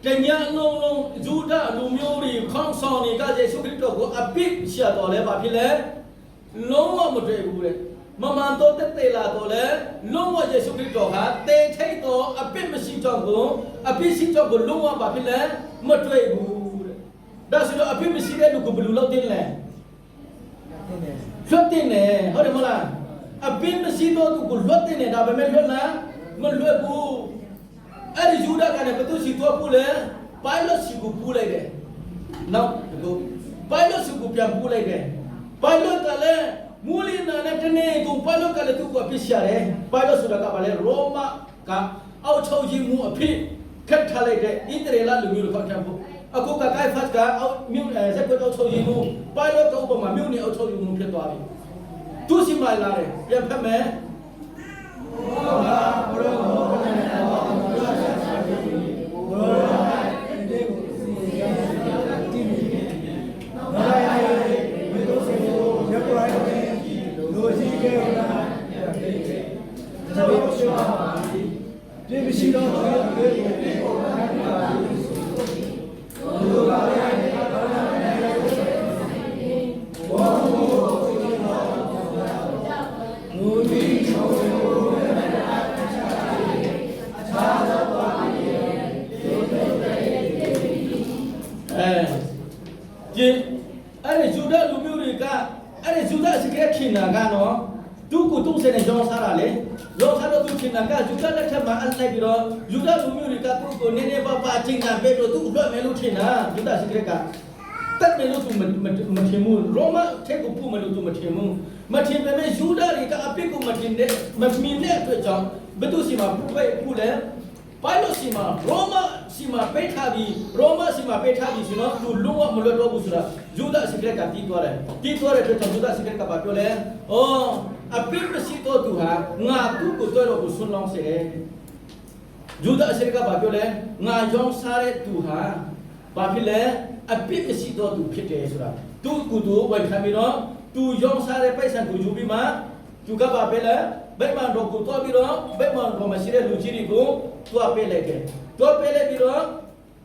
တညာလုံးဂျူဒာလူမျိုးတွေခေါင်းဆောင်တွေကယေရှုခရစ်တော်ကိုအပိရှာတော်လဲဘာဖြစ်လဲလုံးဝမတွေ့ဘူးတဲ့မမှန်တော့တဲ့လာတော့လဲလုံးဝယေရှုခရစ်တော်ကတေထိတ်တော်အပိမရှိတော့ဘူးအပိရှိတော့ဘူးလုံးဝဘာဖြစ်လဲမတွေ့ဘူးတဲ့ဒါဆိုတော့အပိမရှိတဲ့လူကိုဘယ်လိုလုပ်တင်လဲလွတ်တင်တယ်ဟုတ်တယ်မလားအပိမရှိတော့သူကိုလွတ်တင်တယ်ဒါပေမဲ့လွတ်လားမလွတ်ဘူးအဲ့ဒီယူဒာကလည်းဘသူစီတော့ပူလဲပိုင်လော့စီကိုပူလိုက်တယ်နောက်ဒီပိုင်လော့စီကိုပြန်ပူလိုက်တယ်ပိုင်လော့ကလည်းမူလီနာနဲ့တနေ့ကိုပိုင်လော့ကလည်းသူ့ကိုအဖြစ်ရှာတယ်ပိုင်လော့ဆိုတာကဘာလဲရောမကအောက်ချုပ်ကြီးမှုအဖြစ်ခက်ထားလိုက်တဲ့ဣသရေလလူမျိုးတွေခေါ်တယ်ပေါ့အခုကကိုင်ဖတ်ကအောက်မြို့ဇက်ကွတ်အောက်ချုပ်ကြီးမှုပိုင်လော့ကဥပမာမြို့နေအောက်ချုပ်ကြီးမှုဖြစ်သွားပြီသူစီမလာတယ်ပြန်ဖတ်မယ်အဲ့ဒီဂျူဒာလူမျိုးတွေကအဲ့ဒီဂျူဒာစကရက်ခင်နာကနော်သူကိုတုံးစတဲ့ကြောင်းစားတာလေလောထားတော့သူခင်နာကဂျူဒာလက်ထက်မှာအလိုက်ပြီးတော့ဂျူဒာလူမျိုးတွေကသူ့ကိုနည်းနည်းပါးချင်းကပဲတော့သူ့လွတ်မယ်လို့ထင်တာဂျူဒာစကရက်ကတက်မယ်လို့သူမထင်ဘူးရောမထက်ကိုပူမယ်လို့သူမထင်ဘူးမထင်ပေမဲ့ဂျူဒာတွေကအပိကိုမထင်တဲ့မမြင်တဲ့အတွက်ကြောင့်ဘယ်သူစီမှာပူလဲပိုင်လို့စီမှာရောမစီမှာပေးထားပြီးရောမစီမှာပေးထားပြီးဆိုတော့သူလုံးဝမလွတ်တော့ဘူးဆိုတာဂျူဒာစကရက်ကတီးသွားတယ်အတွက်ကြောင့်ဂျူဒာစကရက်ကဘာပြောလဲအပိမရှိတော့သူဟာငါသူ့ကိုတွေ့တော့ဘူးဆွန်းလောင်းစေတယ် ယူဒအစရိကဘာပြောလဲငါယောင်းစားတဲ့သူဟာဘာဖြစ်လဲအပြစ်မရှိတော့သူဖြစ်တယ်ဆိုတာသူကူသူဝိုင်ခံပြီးတော့သူယောင်းစားတဲ့ပိုက်ဆံကိုယူပြီးမှသူကဘာပဲလဲဘယ်မှတော့ကိုတော့ပြီးတော့ဘယ်မှတော့မရှိတဲ့လူကြီးတွေကိုသူ့ပေးလိုက်တယ်သူ့ပေးလိုက်ပြီးတော့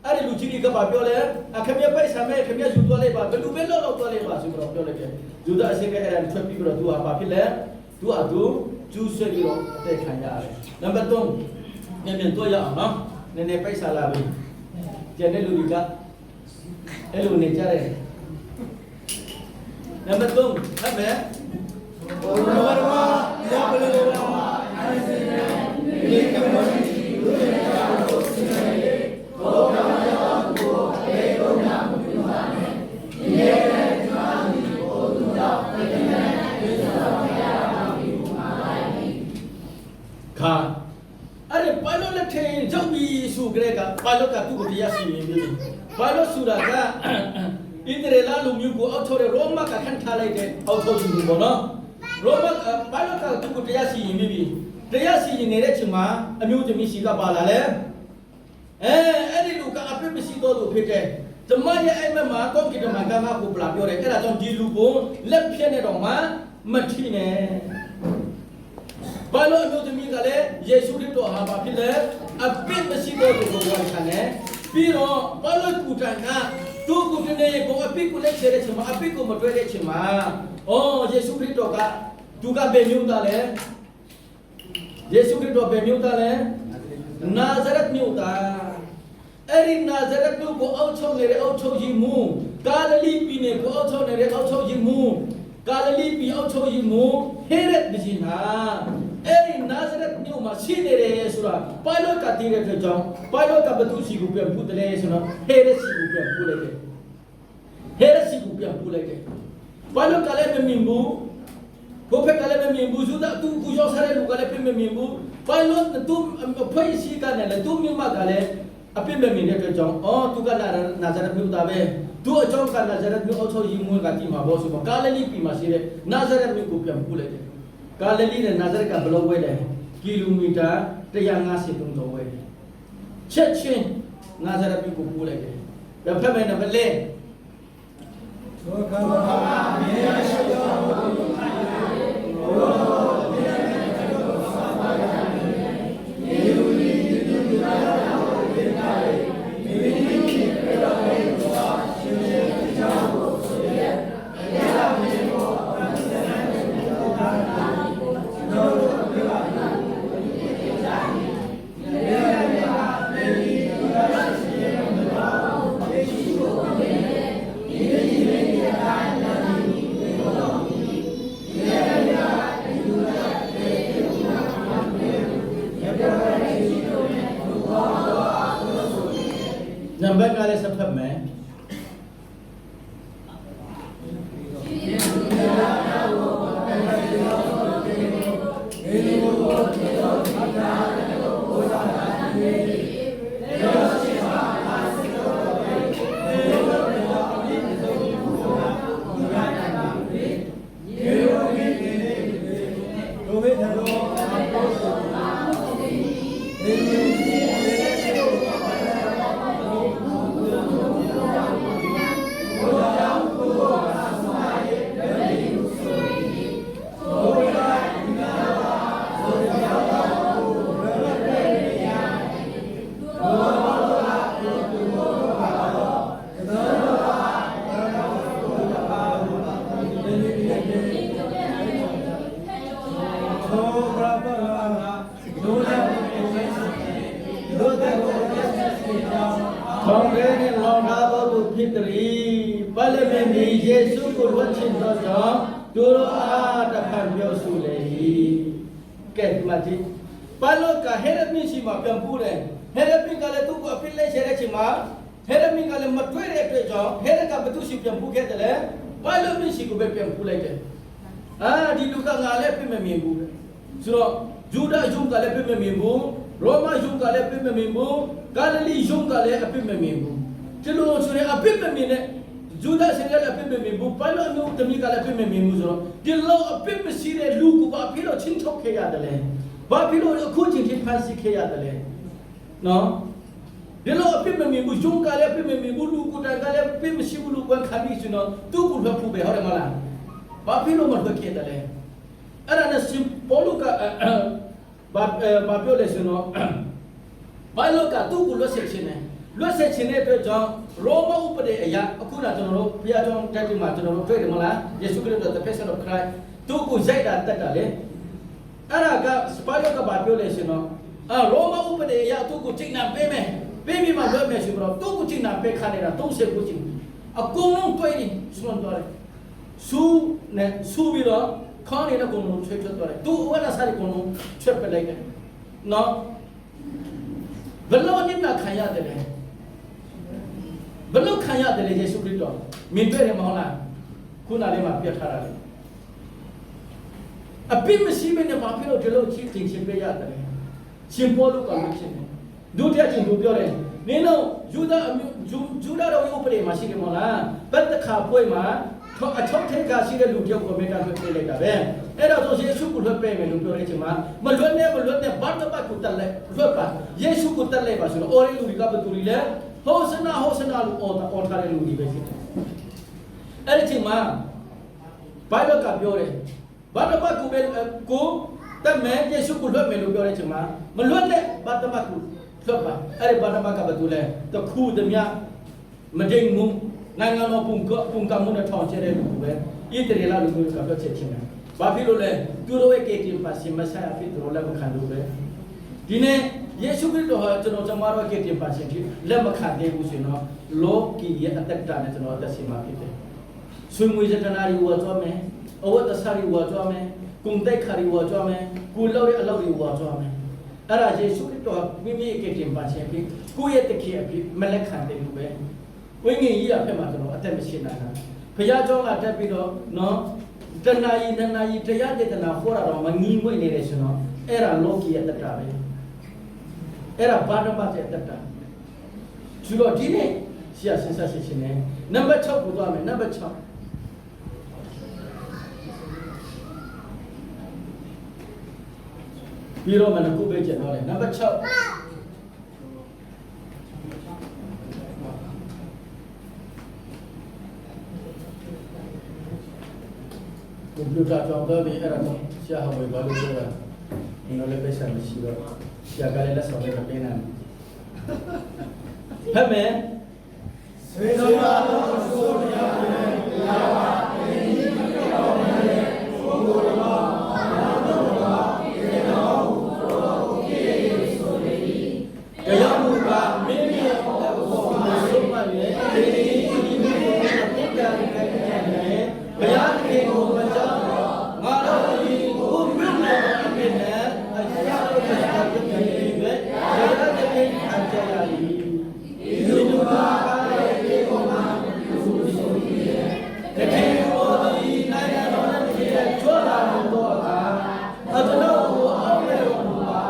အဲ့ဒီလူကြီးတွေကဘာပြောလဲအခမရပိုက်ဆံမဲ့ခမရယူသွားလိုက်ပါဘယ်လိုပဲလောက်တော့သွားလိုက်ပါဆိုတော့ပြောလိုက်တယ်ယူဒအစရိကအဲ့ဒါထွက်ပြီးတော့သူကဘာဖြစ်လဲသူကသူကျူးဆွဲပြီးတော့အသက်ခံရတယ်နံပါတ်3နည်းနည်းတော့ရအောင်နော်နည်းနည်းပိုက်ဆံလာပြီကျန်တဲ့လူတွေကအဲ့လိုနေကြတယ်နံပါတ်3ဟုတ်မယ်ဘုရားတော်ရပါလို့အဲ့ဒီဒီကမ္ဘာကြီးလူတွေကတော့စီနေလေဘောကမရောကိုအေကုဏမပြုပါနဲ့ဒီရဲ့ကျွမ်းဒီဘုသူတော်ပြည့်နေတယ်ဆိုတော့ရပါပြီဘုရားလိုက်ခါအဲ့ဒီဘာလို့လက်ထဲရောက်ပြီးဆိုကြတဲ့ကဘာလို့ကသူ့ကိုတရားစီရင်ပြီးဘာလို့ဆိုတာကဣသရေလလူမျိုးကိုအောက်ထုတ်တဲ့ရောမကခန့်ထားလိုက်တဲ့အောက်ထုတ်ယူပေါ့နော်ရောမဘာလို့ကသူ့ကိုတရားစီရင်ပြီးတရားစီရင်နေတဲ့အချိန်မှာအမျိုးသမီးရှိကပါလာလဲအဲ့ဒီလူကအပြစ်မရှိတော့သူဖြစ်တဲ့ဓမ္မရဲ့အဲ့မှာကောင်းကင်ဓမ္မကငါကိုပလာပြောတယ်အဲ့ဒါကြောင့်ဒီလူကိုလက်ဖြတ်နေတော့မှမထီနဲ့ဘာလို့အမျိုးသမီးကလည်းယေရှုခရစ်တော်ဟာဘာဖြစ်လဲအပြစ်မရှိတော့သူကိုဝန်ခံတယ်ပြီးတော့ဘာလို့ကူတန်ကသူ့ကိုတနေ့ကိုအပြစ်ကိုလက်ချတဲ့ချိန်မှာအပြစ်ကိုမတွေ့တဲ့ချိန်မှာယေရှုခရစ်တော်ကသူကဘယ်မျိုးသားလဲယေရှုခရစ်တော်ဘယ်မျိုးသားလဲနာဇရက်မြို့သားအဲ့ဒီနာဇရက်မြို့ကိုအောက်ချုပ်နေတဲ့အောက်ချုပ်ကြီးမူဂါလိလိပြည်နယ်ကိုအောက်ချုပ်နေတဲ့အောက်ချုပ်ကြီးမူဂါလိလိပြည်အောက်ချုပ်ကြီးမူဟေရက်မကြီးနာအဲ့ဒီနာဇရက်မြို့မှာရှိနေတယ်ဆိုတာပိုင်လောကတည်တဲ့အတွက်ကြောင့်ပိုင်လောကဘသူရှိကိုပြန်ဖူးတယ်ဆိုတော့ဟေရက်ရှိကိုပြန်ဖူးလိုက်တယ်ဟေရက်ရှိကိုပြန်ဖူးလိုက်တယ်ပိုင်လောကလည်းမမြင်ဘူးဘုဖက်ကလည်းမမြင်ဘူးသူကသူ့ကိုရောက်စားတဲ့လူကလည်းပြမမြင်ဘူးပိုင်လောသူဖွဲ့ရှိကလည်းသူမြင်မှကလည်းအပြစ်မမြင်တဲ့အတွက်ကြောင့်သူကနာဇရက်မြို့သားပဲသူအကြောင်းကနာဇရက်မြို့အောက်ချုပ်ကြီးမွေးကတိမှာဘောဆိုတော့ဂါလိလိပြည်မှာရှိတဲ့နာဇရက်မြို့ကိုပြန်ပို့လိုက်တယ်ဂါလိလိနဲ့နာဇရက်ကဘယ်လိုဝဲလဲကီလိုမီတာ153ကျော်ဝဲတယ်ချက်ချင်းနာဇရက်မြို့ကိုပို့လိုက်တယ်ဒါဖက်မဲ့နံပါတ်4သောကမဟာမြေရရှိတော်မူပါ၏နံပါတ်ကလည်းဆက်ဖက်မယ်ထောင်ထဲနဲ့လောင်ထားသောသူဖြစ်သည်ပလမင်ဒီယေရှုကိုဝတ်ချင်သောကြောင့်သူတို့အားတဖန်ပြောဆိုလေ၏ကဲဒီမှာကြည့်ပလောကဟေရမင်းရှိမှပြန်ပို့တယ်ဟေရမင်းကလည်းသူ့ကိုအပြစ်လိုက်ရတဲ့ချိန်မှာဟေရမင်းကလည်းမတွေ့တဲ့အတွက်ကြောင့်ဟေရကဘသူရှိပြန်ပို့ခဲ့တယ်လေပလောမင်းရှိကိုပဲပြန်ပို့လိုက်တယ်ဒီလူကငါလည်းပြမမြင်ဘူးဆိုတော့ဂျူဒယုံကလည်းပြမမြင်ဘူးရောမယုံကလည်းပြမမြင်ဘူးဂါလိလိယုံကလည်းအပြစ်မမြင်ဘူးဒီလိုဆိုရင်အပြစ်မမြင်တဲ့ဂျူဒစင်ကလည်းအပြစ်မမြင်ဘူးပိုင်လောမျိုးတမီကလည်းအပြစ်မမြင်ဘူးဆိုတော့ဒီလိုအပြစ်မရှိတဲ့လူကဘာဖြစ်လို့ချင်းထုတ်ခဲ့ရတယ်လဲဘာဖြစ်လို့အခုချင်းချင်းဖန်ဆီးခဲ့ရတယ်လဲ နော်ဒီလိုအပြစ်မမြင်ဘူးဂျုံကလည်းအပြစ်မမြင်ဘူးလူကိုယ်တိုင်ကလည်းအပြစ်မရှိဘူးလို့ကွန်ခံပြီးဆိုတော့သူ့ကိုယ်ဖူးပဲဟုတ်တယ်မလားဘာဖြစ်လို့မထွက်ခဲ့တယ်လဲအဲ့ဒါနဲ့စင်ပေါ်လူကဘာပြောလဲဆိုတော့ဘာလို့ကသူ့ကိုလွတ်ဆက်ခြင်းနဲ့လွတ်ဆက်ခြင်းတဲ့အတွက်ကြောင့်ရောမဥပဒေအရာအခုနကျွန်တော်တို့ဘုရားကျောင်းတက်ပြီးမှကျွန်တော်တို့တွေ့တယ်မလားယေရှုခရစ်တော် the person of Christ သူ့ကိုရိုက်တာတက်တာလေအဲ့ဒါကစပါလောကဘာပြောလဲဆိုတော့ရောမဥပဒေအရာသူ့ကိုချိန်နာပေးမယ်ပေးပြီးမှလွတ်မယ်ဆိုတော့သူ့ကိုချိန်နာပေးခါနေတာ30ကိုချိန်အကုန်လုံးတွေ့နေစွန့်သွားတယ်ဆူနဲ့ဆူပြီးတော့ခေါင်းနေတဲ့ကုန်လုံးဆွဲထွက်သွားတယ်သူ့ဝတ်စားတဲ့ကုန်လုံးဆွဲပလိုက်တယ်နော်ဘယ်လိုနည်းနာခံရတယ်လဲဘယ်လိုခံရတယ်လဲယေရှုခရစ်တော်မြင်တွေ့တယ်မဟုတ်လားခုနလေးမှာပြထားတာလေအပြစ်မရှိဘဲနဲ့ဘာဖြစ်လို့ဒီလိုချင်းချင်းပေးရတယ်လဲရှင်ပေါ်လို့ကောင်းလို့ရှင်ဒုတိယချင်းသူပြောတယ်နင်းတို့ယူဒာတော်ဥပဒေမှာရှိတယ်မဟုတ်လားဘတ်တခါပွဲမှာအထောက်ထဲကရှိတဲ့လူတယောက်ကိုမေတ္တာလွှတ်ပေးလိုက်တာပဲအဲ့ဒါဆိုယေရှုကိုလွှတ်ပေးမယ်လို့ပြောတဲ့အချိန်မှာမလွှတ်နဲ့ဘာတပတ်ကိုတက်လိုက်လွှတ်ပါယေရှုကိုတက်လိုက်ပါဆိုတော့အော်ရီလူတွေကဘယ်သူတွေလဲဟောစနာလို့အော်ထားတဲ့လူတွေပဲဖြစ်တယ်အဲ့ဒီအချိန်မှာဘိုင်ဘယ်ကပြောတယ်ဘာတပတ်ကိုပဲကိုတက်မယ်ယေရှုကိုလွှတ်မယ်လို့ပြောတဲ့အချိန်မှာမလွှတ်နဲ့ဘာတပတ်ကိုလွှတ်ပါအဲ့ဒီဘာတပတ်ကဘယ်သူလဲတခုတည်းမြမဒိန်မှုနိုင်ငံတော်ပုံကမှုနဲ့ထောင်ချတဲ့လူပဲဣသရေလလူတွေကပြောချက်ချင်းတယ်။ဘာဖြစ်လို့လဲသူတို့ရဲ့ကေတင်ပါရှင်မဆိုင်အဖြစ်သူတို့လက်မခံလို့ပဲဒီနေ့ယေရှုခရစ်တော်ဟာကျွန်တော်တို့ကေတင်ပါရှင်ဖြစ်လက်မခံသေးဘူးဆိုတော့လောကီရဲ့အတ္တနဲ့ကျွန်တော်တက်စီမှာဖြစ်တယ်။ဆွေးနွေးစတနာရီဝါကြွမယ်အဝတ်တဆရီဝါကြွမယ်ဂုံတိုက်ခါရီဝါကြွမယ်ကိုလောက်တဲ့အလောက်တွေဝါကြွမယ်အဲ့ဒါယေရှုခရစ်တော်မိမိရဲ့ကေတင်ပါရှင်ဖြစ်ကိုယ့်ရဲ့တခင်အဖြစ်မလက်ခံသေးဘူးပဲဝိညာဉ်ကြီးအဖက်မှာကျွန်တော်အသက်မရှိနိုင်တာဘုရားကျောင်းကတက်ပြီးတော့နော်တဏှာကြီးတရားဒေသနာဟောတာတော့မငြီးငွေ့နေတယ်ဆိုတော့အဲ့ဒါလောကီရဲ့တတ္တပဲအဲ့ဒါဘာဓမ္မရဲ့တတ္တဆိုတော့ဒီနေ့ဆရာစဉ်းစားရှင်းနေနံပါတ်6ကိုသွားမယ်နံပါတ်6ပြီးတော့မနခုပဲကျန်တော့တယ်နံပါတ်6ကွန်ပျူတာကြောင့်တော့ဒီအဲ့ဒါကိုဆရာဟောဘာလို့ပြောတာဒီလိုလည်းပဲဆက်မရှိတော့ဆရာကလည်းလက်ဆောင်လေးပေးနေဟဲ့မဲစေတနာတော်ဆိုရမယ်လာပါဒီတော်နဲ့ဘုရားဘာတော်ဘာဒီတော်ဘုရားဆိုရည်တရားမူကမင်းရဲ့ဘုရားကိုဆုံးမရဲ့ဒီဘုရားကပြတ်ကြတယ်ဘုရားခင်ကိုမကြောက်ငါတို့ဒီကိုမြတ်တဲ့ပြည့်နဲ့အရာတို့ကပြည့်နေပဲဒါကတည်းကအကြရည်ဒီလိုပါတဲ့ဒီကိုမှသူဆိုပြီးတဲ့တကယ်ပေါ်ဒီနိုင်ငံတော်နဲ့ပြည့်ချောလာတော့ကအတလို့ကိုအောက်မဲ့လို့ပါ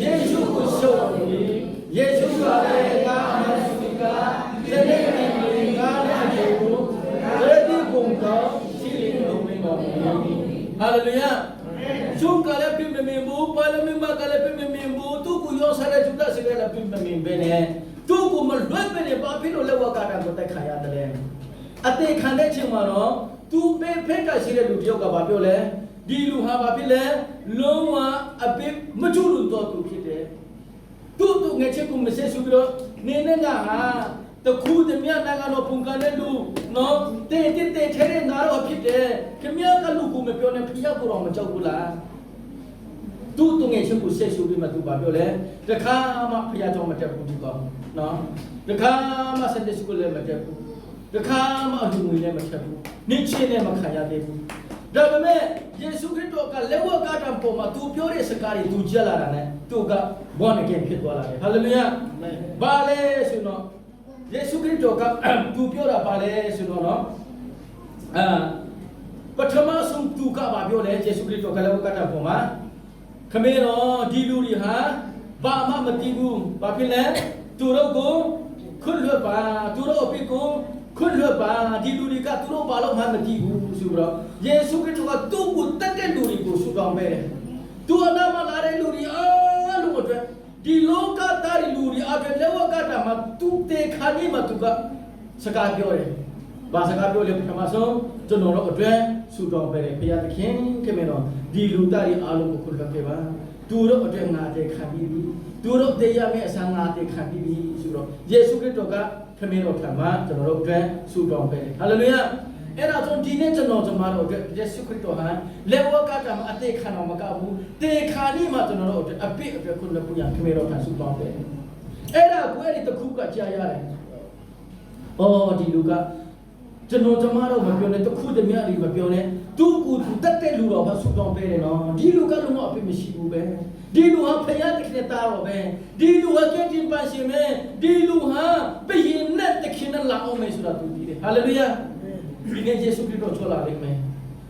ယေရှုကိုရှုံးပြီးယေရှုကလည်းကာမစုကတဲ့တဲ့နဲ့ကားနဲ့ဒီကိုရတိကုန်တော့ရှိနေလို့မင်းတော်ဟာလေလုယာရှုံးကလည်းပြင်းမင်းဘူးပါလမင်းမကလည်းပြင်းမင်းဘူးသူကိုရောစားတဲ့သူတဆဲလည်းပြင်းမင်းပဲနဲ့သူကိုမလွတ်ပဲနဲ့ဘာဖြစ်လို့လက်ဝါကတာကိုတိုက်ခါရတယ်လဲအသေးခံတဲ့ချိန်မှာတော့သူပဲဖက်ကရှိတဲ့လူတယောက်ကဘာပြောလဲဒီလူဟာဘာဖြစ်လဲလုံးဝအပြစ်မကျူးလို့တော့သူဖြစ်တယ်သူငယ်ချင်းကိုမဆက်စုပြီးတော့နေနေတာဟာတခုတည်းမြတ်နိုင်ငံတော်ပုံကလည်းလူနော်တဲ့ထဲတဲ့နာတော့ဖြစ်တယ်ခင်ဗျားကလူကိုမပြောနဲ့ဖျက်ကိုတော့မကြောက်ဘူးလားသူငယ်ချင်းကိုဆက်စုပြီးမှသူဘာပြောလဲတခါမှဖျက်တော့မတက်ဘူးဒီကောင်နော်တခါမှစတဲ့စကူလည်းမတက်ဘူးတခါမှအလူငွေလည်းမတက်ဘူးနေချင်းလည်းမခံရသေးဘူးဒါပေမဲ့ယေရှုခရစ်တော်ကလက်ဝါးကားတံပေါ်မှာသူပြောတဲ့စကားတွေသူကြက်လာတာနဲ့သူက born again ဖြစ်သွားလာတယ်ဟာလေလုယာဘာလဲဆိုတော့ယေရှုခရစ်တော်ကသူပြောတာပါလဲဆိုတော့နော်ပထမဆုံးသူကဘာပြောလဲယေရှုခရစ်တော်ကလည်းကတ္တပေါ်မှာခမင်းတော်ဒီလူတွေဟာဘာမှမသိဘူးဘာဖြစ်လဲသူတို့ကိုခွတ်လွတ်ပါသူတို့အပြစ်ကိုခွတ်လွတ်ပါဒီလူတွေကသူတို့ဘာလို့မှမသိဘူးဆိုတော့ယေရှုခရစ်တော်ကသူ့ကိုတတ်တဲ့လူတွေကိုဆူတောင်းပေးတယ်သူအနာမလာတဲ့လူတွေအားလုံးအတွက် ဒီလောကသားလူတွေအပြင်လောကတာမှာသူတေခါနေမှာသူကစကားပြောတယ်ဘာစကားပြောလဲပထမဆုံးကျွန်တော်တို့အတွက်ဆူတောင်းပေးတယ်ဘုရားသခင်ခင်ဗျတော့ဒီလူသားတွေအားလုံးကိုခွင့်လွှတ်ပေးပါသူတို့အတွက်ငါတေခံပြီးပြီသူတို့တရားမဲ့အစငါတေခံပြီးပြီဆိုတော့ယေရှုခရစ်တော်ကခင်ဗျတော်ထံမှာကျွန်တော်တို့အတွက်ဆူတောင်းပေးတယ်ဟာလေလုယာအဲ့ဒါဆိုဒီနေ့ကျွန်တော်တို့အတွက်ယေရှုခရစ်တော်ဟာလက်ဝကတာမှာအသေးခံအောင်မကဘူးတေခါနေမှာကျွန်တော်တို့အတွက်အပိအတွက်ခွင့်လွှတ်ဖို့ရခင်ဗျတော်ထံဆူတောင်းပေးတယ်အဲ့ဒါကိုအဲ့ဒီတစ်ခုကကြားရတယ်အော်ဒီလူကကျွန်တော်တို့မပြောနဲ့တခုတည်းများလေးမပြောနဲ့သူ့ကိုသူတက်တဲ့လူတော်ကဆူတောင်းပေးတယ်နော်ဒီလူကလုံးဝအပြစ်မရှိဘူးပဲဒီလူဟာဖယားတခင်တာတော့ပဲဒီလူဟာကဲတင်ပါရှင်မဲဒီလူဟာဘယင်နဲ့တခင်နဲ့လာအောင်မယ်ဆိုတာသူသိတယ်ဟာလေလုယာဒီနေ့ယေရှုခရစ်တော်ချောလာလိမ့်မယ်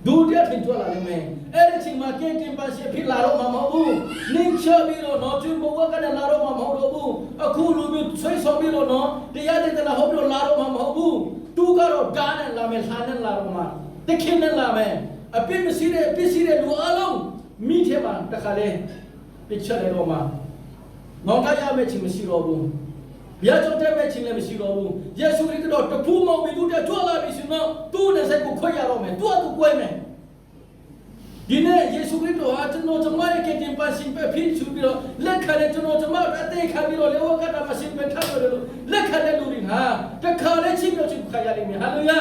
ဒုတိယထင်ချောလာလိမ့်မယ်အဲ့ဒီချိန်မှာကဲတင်ပါရှင်ဖြစ်လာတော့မှာမဟုတ်ဘူးနင်းချပြီးတော့တော့ကျွန်းဘဝကလည်းလာတော့မှာမဟုတ်တော့ဘူးအခုလူမျိုးဆွေးဆောင်ပြီးတော့နော်တရားတဲ့လာဟုတ်ပြီးတော့လာတော့မှာမဟုတ်ဘူးသူကတော့ဓာတ်နဲ့လာမယ်ဆာနဲ့လာတော့မှာတခင်နဲ့လာမယ်အပြစ်မရှိတဲ့အပြစ်ရှိတဲ့လူအလုံးမိထဲမှာတခါလေပြစ်ချက်လိုက်တော့မှာမောင်ကရမယ့်ချင်းမရှိတော့ဘူးဘုရားကြောင့်တဲ့မဲ့ချင်းလည်းမရှိတော့ဘူးယေရှုခရစ်တော်တဖူးမောင်ပြီးသူတကြွလာပြီဆိုတော့သူ့နဲ့စိတ်ကိုခွဲရတော့မယ်သူ့အတူကွဲမယ်ဒီနေ့ယေရှုခရစ်တော်ဟာကျွန်တော်တို့ရဲ့ကတင်ပါရှင်ပဲဖြစ်ချူပြီးတော့လက်ခံတဲ့ကျွန်တော်တို့အသေးခံပြီးတော့လေဝကတာမရှင်ပဲထားလို့လက်ခံတဲ့လူတွေဟာတခါလေချင်းပြောချင်းခါရလိမ့်မယ်ဟာလေလုယာ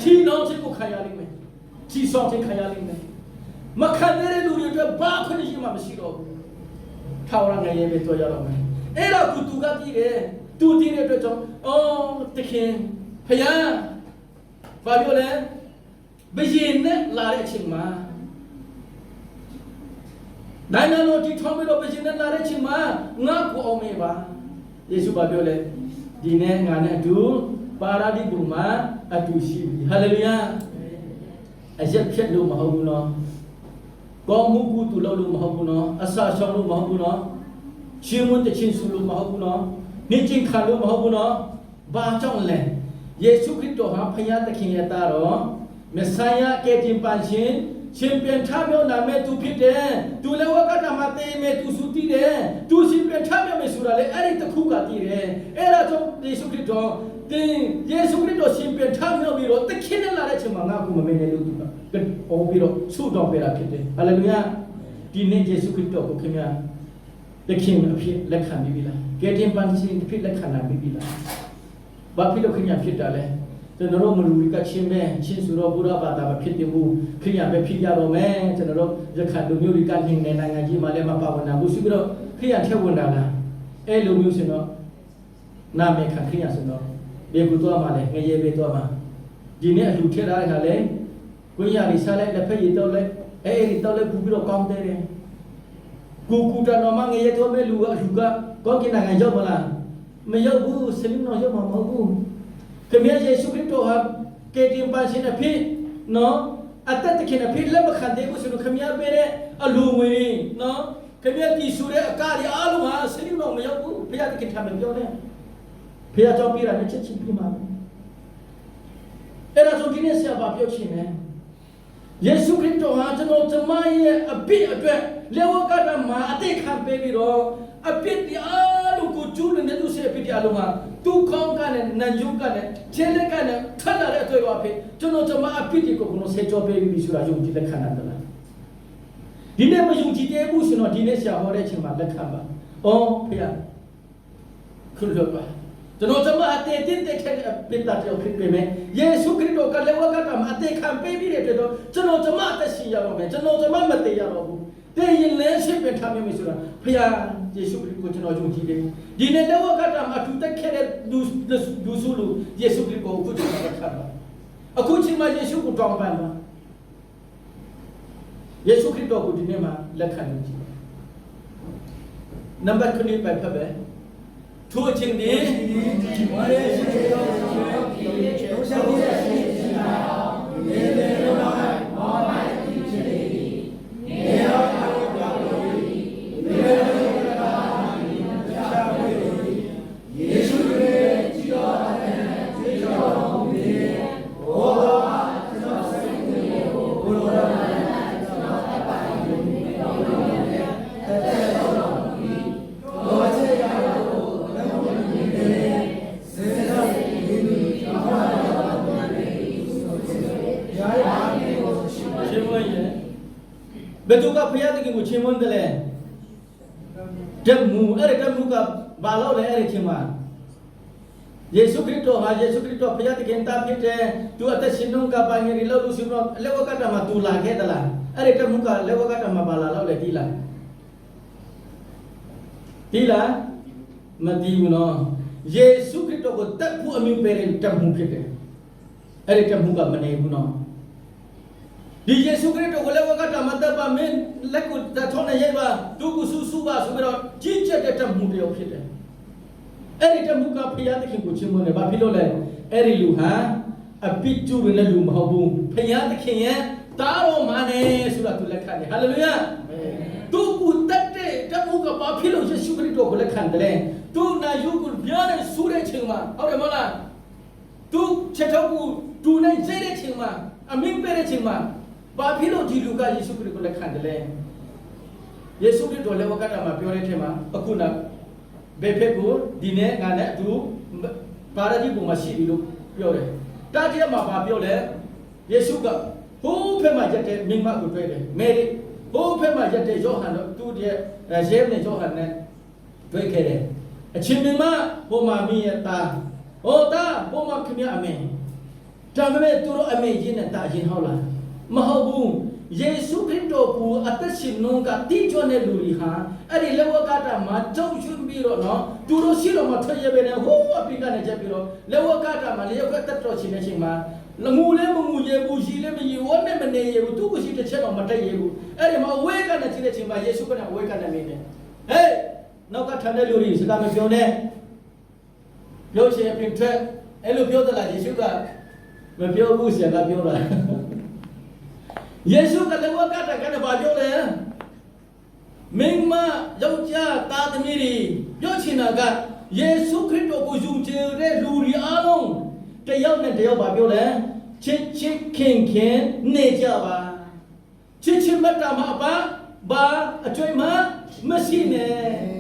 ချီနှောင်းချင်းကိုခါရလိမ့်မယ်ချီဆောင်ချင်းခါရလိမ့်မယ်မခံတဲ့လူတွေအတွက်ဘာခွင့်ရှိမှမရှိတော့ဘူးထာဝရငရေပဲတွေ့ရတော့မယ်အဲ့တော့သူကကြည့်တယ်သူတည်တဲ့အတွက်ကြောင့်အော်တခင်ဖယားဘာပြောလဲဘယင်နဲ့လာတဲ့အချိန်မှာနိုင်ငံတော်ဒီထောင်ပြီးတော့ဘယင်နဲ့လာတဲ့အချိန်မှာငါ့ကိုအောင်မေးပါယေရှုဘာပြောလဲဒီနေ့ငါနဲ့အတူပါရာဒိဘုမှာအတူရှိပြီဟာလေလုယာအရက်ဖြတ်လို့မဟုတ်ဘူးနော်ကောင်းမှုကုသိုလ်လုပ်လို့မဟုတ်ဘူးနော်အစာရှောင်လို့မဟုတ်ဘူးနော်ရှင်မွန်းတချင်းဆူလို့မဟုတ်ဘူးနော်နေချင်းခံလို့မဟုတ်ဘူးနော်ဘာကြောင့်လဲယေရှုခရစ်တော်ဟာဖခင်သခင်ရဲ့သားတော်မဆိုင်ယာကယ်တင်ပါရှင်ရှင်ပြန်ထမြောက်နာမဲ့သူဖြစ်တယ်သူလည်းဝကတာမှာတေးမဲ့သူစုတည်တယ်သူရှင်ပြန်ထမြောက်မယ်ဆိုတာလေအဲ့ဒီတစ်ခုကတည်တယ်အဲ့ဒါကြောင့်ယေရှုခရစ်တော်တင်ယေရှုခရစ်တော်ရှင်ပြန်ထမြောက်ပြီးတော့သခင်နဲ့လာတဲ့ချိန်မှာငါကူမမေ့နဲ့လို့သူကအော်ပြီးတော့ဆုတောင်းပေးတာဖြစ်တယ်ဟာလေလုယာဒီနေ့ယေရှုခရစ်တော်ကိုခင်ဗျာတခင်အဖြစ်လက်ခံပြီးပြီလားကယ်တင်ပါရှင်အဖြစ်လက်ခံနိုင်ပြီးပြီလားဘာဖြစ်လို့ခင်ဗျာဖြစ်တာလဲကျွန်တော်တို့မလူကချင်းပဲချင်းဆိုတော့ဘုရားဘာသာမဖြစ်တယ်ဘူးခင်ဗျာပဲဖြစ်ရတော့မယ်ကျွန်တော်တို့ရခိုင်လူမျိုးတွေကနှင်းနေနိုင်ငံကြီးမှာလည်းမပါဝင်နိုင်ဘူးဆိုပြီးတော့ခင်ဗျာထက်ဝင်တာလားအဲ့လိုမျိုးဆိုတော့နာမည်ခံခင်ဗျာဆိုတော့ဘေကူတော့မှလည်းငရေပဲတော့မှဒီနေ့အလူထက်ထားတဲ့ခါလေကိုရရီစားလိုက်လက်ဖက်ရည်တော့လိုက်အဲ့ဒီတော့လိုက်ပူပြီးတော့ကောင်းတယ်ကူတတော်မငရေတော့မဲ့လူကအလူကကောင်းကင်နိုင်ငံရောက်မလားမရောက်ဘူးစလင်းတော့ရောက်မှာမဟုတ်ဘူးခင်ဗျာယေရှုခရစ်တော်ဟာကယ်တင်ပါရှင်အဖြစ်နော်အသက်တခင်အဖြစ်လက်မခံသေးဘူးဆိုတော့ခင်ဗျာပေးတဲ့အလူငွေနော်ခင်ဗျာတည်ဆူတဲ့အကားတွေအားလုံးဟာစလင်းတော့မရောက်ဘူးဘုရားတခင်ထံမှာပြောတယ်ဘုရားကြောင့်ပြတာနဲ့ချက်ချင်းပြမှာအဲ့ဒါဆိုဒီနေ့ဆရာဘာပြောချင်လဲယေရှုခရစ်တော်ဟာကျွန်တော်ကျမရဲ့အပြစ်အတွက်လေဝကတာမှာအသေးခံပေးပြီးတော့အပြစ်တရားလို့ကိုကျူးလွန်တဲ့သူရဲ့အပြစ်တရားလုံးဟာသူခေါင်းကနဲ့နန်ယုကနဲ့ခြေလက်ကနဲ့ထပ်လာတဲ့အတွေ့အဖြစ်ကျွန်တော်ကျမအပြစ်တွေကိုကိုယ်ဆေးကြောပေးပြီးဆိုတာယုံကြည်လက်ခံနိုင်တယ်လားဒီနေ့မယုံကြည်သေးဘူးဆိုတော့ဒီနေ့ဆရာဟောတဲ့အချိန်မှာလက်ခံပါအော်ဖေခွင့်လွှတ်ပါကျွန်တော်ကျမအသေးတဲ့တဲ့ပိတ္တတော်ဖြစ်ပေမဲ့ယေရှုခရစ်တော်ကလည်းဝကတာမှာအသေးခံပေးပြီးတဲ့အတွက်ကျွန်တော်ကျမအသက်ရှင်ရတော့မယ်ကျွန်တော်ကျမမတည်ရတော့ဘူးတည်ရင်လည်းရှိပဲထားမယ်ဆိုတာဖခင်ယေရှုခရစ်ကိုကျွန်တော်ယုံကြည်တယ်ဒီနေ့လည်းဝကတာမှာအထူးတက်ခဲ့တဲ့လူစုလူယေရှုခရစ်ကိုအခုကျွန်တော်လက်ခံပါအခုချိန်မှာယေရှုကိုတောင်းပန်ပါယေရှုခရစ်တော်ကိုဒီနေ့မှာလက်ခံကြည့်နံပါတ်9ပဲဖတ်ပဲထိုအချိန်นี้ဝါရဲရှိသောသူရဲ့ခြေဥဆောင်ရဲ့ရှိတာလေလေတော့မောပါတိဖြစ်လေနေရောတော်ကြောင့်လေနေရောတော်ချာဝေယေရှုရဲ့ကြည်တော်တဲ့ကျေးဇူးတော်မူ၏ဘောတော်ကျွန်တော်စိတ်ကိုဘုရားကျွန်တော်အပိုင်ကိုတော်တဲ့တဲ့တော်မူ၏ ဘယ်သူကဖျားတခင်ကိုချင်းမွန်းတယ်လဲတမှုအဲ့ဒီတမှုကဘာလို့လဲအဲ့ဒီချင်းမှာယေရှုခရစ်တော်ဟာယေရှုခရစ်တော်ဖျားတခင်တာဖြစ်တယ်သူအသက်ရှင်လုံးကပါငယ်လို့လူရှင်တော့လက်ဝကတမှာသူလာခဲ့သလားအဲ့ဒီတမှုကလက်ဝကတမှာဘာလာလို့လဲဒီလားမတီးဘူးနော်ယေရှုခရစ်တော်ကိုတက်ဖို့အမြင်ပေးတဲ့တမှုဖြစ်တယ်အဲ့ဒီတမှုကမနေဘူးနော်ဒီယေရှုခရစ်တော်ကိုလက်ဝကတမှာတက်ပါမင်းလက်ကိုထောင်းနေရိုက်ပါသူကိုဆူပါဆိုပြီးတော့ကြီးကျယ်တဲ့တမှုတယောက်ဖြစ်တယ်အဲ့ဒီတမှုကဖျားသခင်ကိုချီးမွမ်းတယ်ဘာဖြစ်လို့လဲအဲ့ဒီလူဟာအပိကျူရတဲ့လူမဟုတ်ဘူးဖျားသခင်ရဲ့တားတော်မှာနေဆိုတာသူလက်ခံတယ်ဟာလေလုယာသူကိုတက်တဲ့တမှုကဘာဖြစ်လို့ယေရှုခရစ်တော်ကိုလက်ခံတယ်သူနာယုကိုပြားတဲ့ဆူတဲ့ချိန်မှာဟုတ်တယ်မလားသူချက်တော့ကိုသူနဲ့စိတ်တဲ့ချိန်မှာအမင်းပဲတဲ့ချိန်မှာဘာဖြစ်လို့ဒီလူကယေရှုခရစ်ကိုလက်ခံတယ်ယေရှုခရစ်တော်လက်ဝကတမှာပြောတဲ့ထဲမှာအခုနဘယ်ဖက်ကိုဒီနေ့ငါနဲ့အတူပါရဒိပုံမှာရှိပြီလို့ပြောတယ်တားတဲ့မှာဘာပြောလဲယေရှုကဟိုးဖက်မှာရက်တဲ့မိမကိုတွေ့တယ်မေရီဟိုးဖက်မှာရက်တဲ့ယောဟန်တို့သူ့ရဲ့ရဲနဲ့ယောဟန်နဲ့တွေ့ခဲ့တယ်အချင်းမိမဟိုမှာမိရဲ့တာဟိုတာဟိုမှာခင်ဗျအမေဒါပေမဲ့သူတို့အမေကြီးနဲ့တာရင်ဟုတ်လားမဟုတ်ဘူးယေရှုခရစ်တော်ကိုအသက်ရှင်နှုန်းကတိကျတဲ့လူတွေဟာအဲ့ဒီလက်ဝကတာမှာကြောက်ရွံ့ပြီးတော့နော်သူတို့ရှိတော့မှထွက်ရပဲနဲ့ဟိုးအပိကနေချက်ပြီးတော့လက်ဝကတာမှာလက်ဝကတက်တော်ရှင်တဲ့ချိန်မှာလငူလည်းမငူရဘူးရှိလည်းမရဝတ်နဲ့မနေရဘူးသူ့ကိုရှိတစ်ချက်တော့မတက်ရဘူးအဲ့ဒီမှာအဝေးကနေချိန်တဲ့ချိန်မှာယေရှုကအဝေးကနေနေတယ်ဟေးနောက်ကထမ်းတဲ့လူတွေစကားမပြောနဲ့ပြောချင်ပြင်ထွက်အဲ့လိုပြောသလားယေရှုကမပြောဘူးဆရာကပြောတာယေရှုကလည်းဝကတာကနေဘာပြောလဲမင်းမယောက်ျားသားသမီးတွေပြောချင်တာကယေရှုခရစ်တော်ကိုယုံကြည်တဲ့လူတွေအားလုံးတယောက်နဲ့တယောက်ဘာပြောလဲချစ်ချစ်ခင်ခင်နေကြပါချစ်ချစ်မတမပါဘာအကျွေးမမရှိနဲ့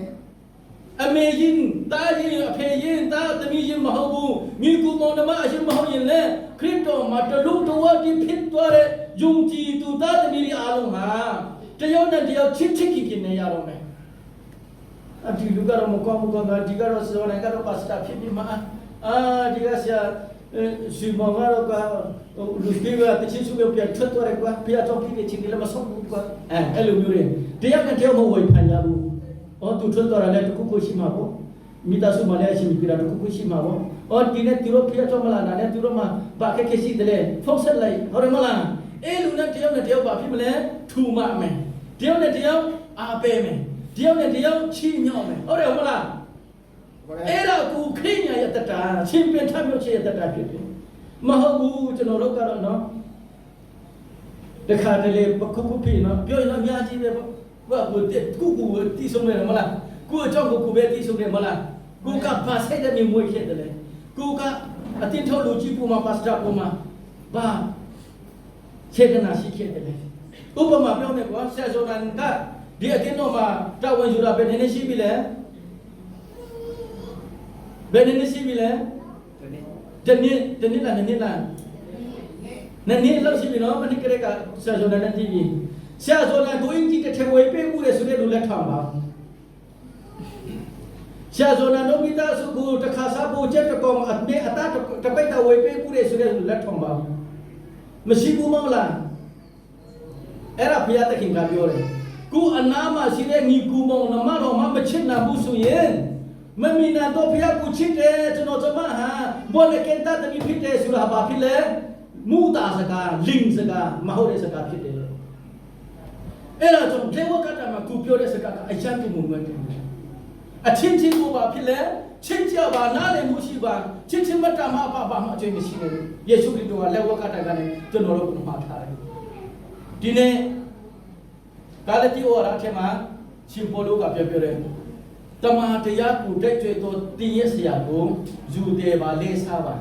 အမေရင်တာရင်အဖေရင်တာသမီးရင်မဟုတ်ဘူးမိကူမောင်နှမအရှင်မဟုတ်ရင်လေခရစ်တော်မှာတလူတော်ဒီဖြစ်သွားတဲ့ယုံကြည်သူသားသမီးတွေအားလုံးဟာတယောက်နဲ့တယောက်ချစ်ချစ်ခင်နေရတော့မယ်အဒီလူကတော့မကောင်းဘူးကဒီကတော့စောနေကတော့ပါစတာဖြစ်ပြီးမှဒီကဆရာရှင်မောင်ကတော့လူကြီးကတချင်းစုပြထွက်သွားတယ်ကွာပြတော့ပြည့်ချင်းတယ်မဆုံးဘူးကွာအဲ့လိုမျိုးတွေတယောက်နဲ့တယောက်မဝေဖန်ရဘူးသူထွက်သွားတယ်တခုခုရှိမှာပေါ့မိသားစုမလည်းရှိပြီတခုခုရှိမှာပေါ့ဒီနေ့သူတို့ပြတော့မလားနာနဲ့သူတို့မှဘာခက်ခဲရှိတယ်ဖုန်းဆက်လိုက်ဟုတ်တယ်မလားအဲ့လူနဲ့တယောက်ဘာဖြစ်မလဲထူမမယ်တယောက်နဲ့တယောက်အားပေးမယ်တယောက်နဲ့တယောက်ချီးမြှောက်မယ်ဟုတ်တယ်မလားအဲ့ဒါကိုခရိညာရဲ့တတာချင်းပင်ထမျိုးချေရဲ့တတာဖြစ်တယ်မဟုတ်ဘူးကျွန်တော်တို့ကတော့နော်တခါတလေပခုခုဖြစ်နော်ပြောရင်အများကြီးပဲဘာကိုတက်ကိုတီးဆုံးနေမလားကိုအကြောင်းကိုပဲတီးဆုံးနေမလားကိုကဘာဆိုင်တဲ့မျိုးဖြစ်တယ်လေကိုကအတင်းထုတ်လူကြီးပုံမှာပါစတာပုံမှာဘာစေတနာရှိခဲ့တယ်လေဥပမာပြောမယ်ကွာဆရာဇော်နန်ကဒီအတင်းတော့မှာတာဝန်ယူတာပဲနည်းနည်းရှိပြီလေဘယ်နည်းနည်းရှိပြီလဲတနည်းလားနည်းလောက်ရှိပြီနော်မနစ်ကလေးကဆရာဇော်နန်နဲ့တည်ပြီဆရာဇော်နန်ကိုအင်ကြီးတစ်ထဝေးပေးမှုလေဆိုတဲ့လူလက်ထောင်ပါဆရာဇော်နန်တို့မိသားစုကိုတခါစားဖို့ချက်တကောင်အမေအသားတပိတ်တဝေးပေးမှုလေဆိုတဲ့လူလက်ထောင်ပါမရှိဘူးမဟုတ်လားအဲ့ဒါဘုရားသခင်ကပြောတယ်ကိုအနာမှာရှိတဲ့ညီကူမောင်နှမတော်မှမချစ်နိုင်ဘူးဆိုရင်မမီနာတော့ဘုရားကိုချစ်တယ်ကျွန်တော်ဟာဘောလကင်တာတမီဖြစ်တယ်ဆိုတာဘာဖြစ်လဲမူတာစကားလင်းစကားမဟုတ်တဲ့စကားဖြစ်တယ်အဲ့ဒါကြောင့်ဒေဝကတာမှာကိုပြောတဲ့စကားကအယံတူမှုပဲအချင်းချင်းကိုဘာဖြစ်လဲချစ်ကြပါနားလည်မှုရှိပါချစ်ချင်းမတမဘာမှအကျိုးမရှိဘူးယေရှုခရစ်တော်ကလက်ဝကတာကနေကျွန်တော်တို့မှာထားတယ်ဒီနေ့ဂါလတိဩဝါဒထဲမှာရှင်ပေါလုကပြောတယ်တမန်တရားကိုတိုက်ကျွေးသောတင်းရဲ့ဆရာကိုယူတယ်ပါလေးစားပါ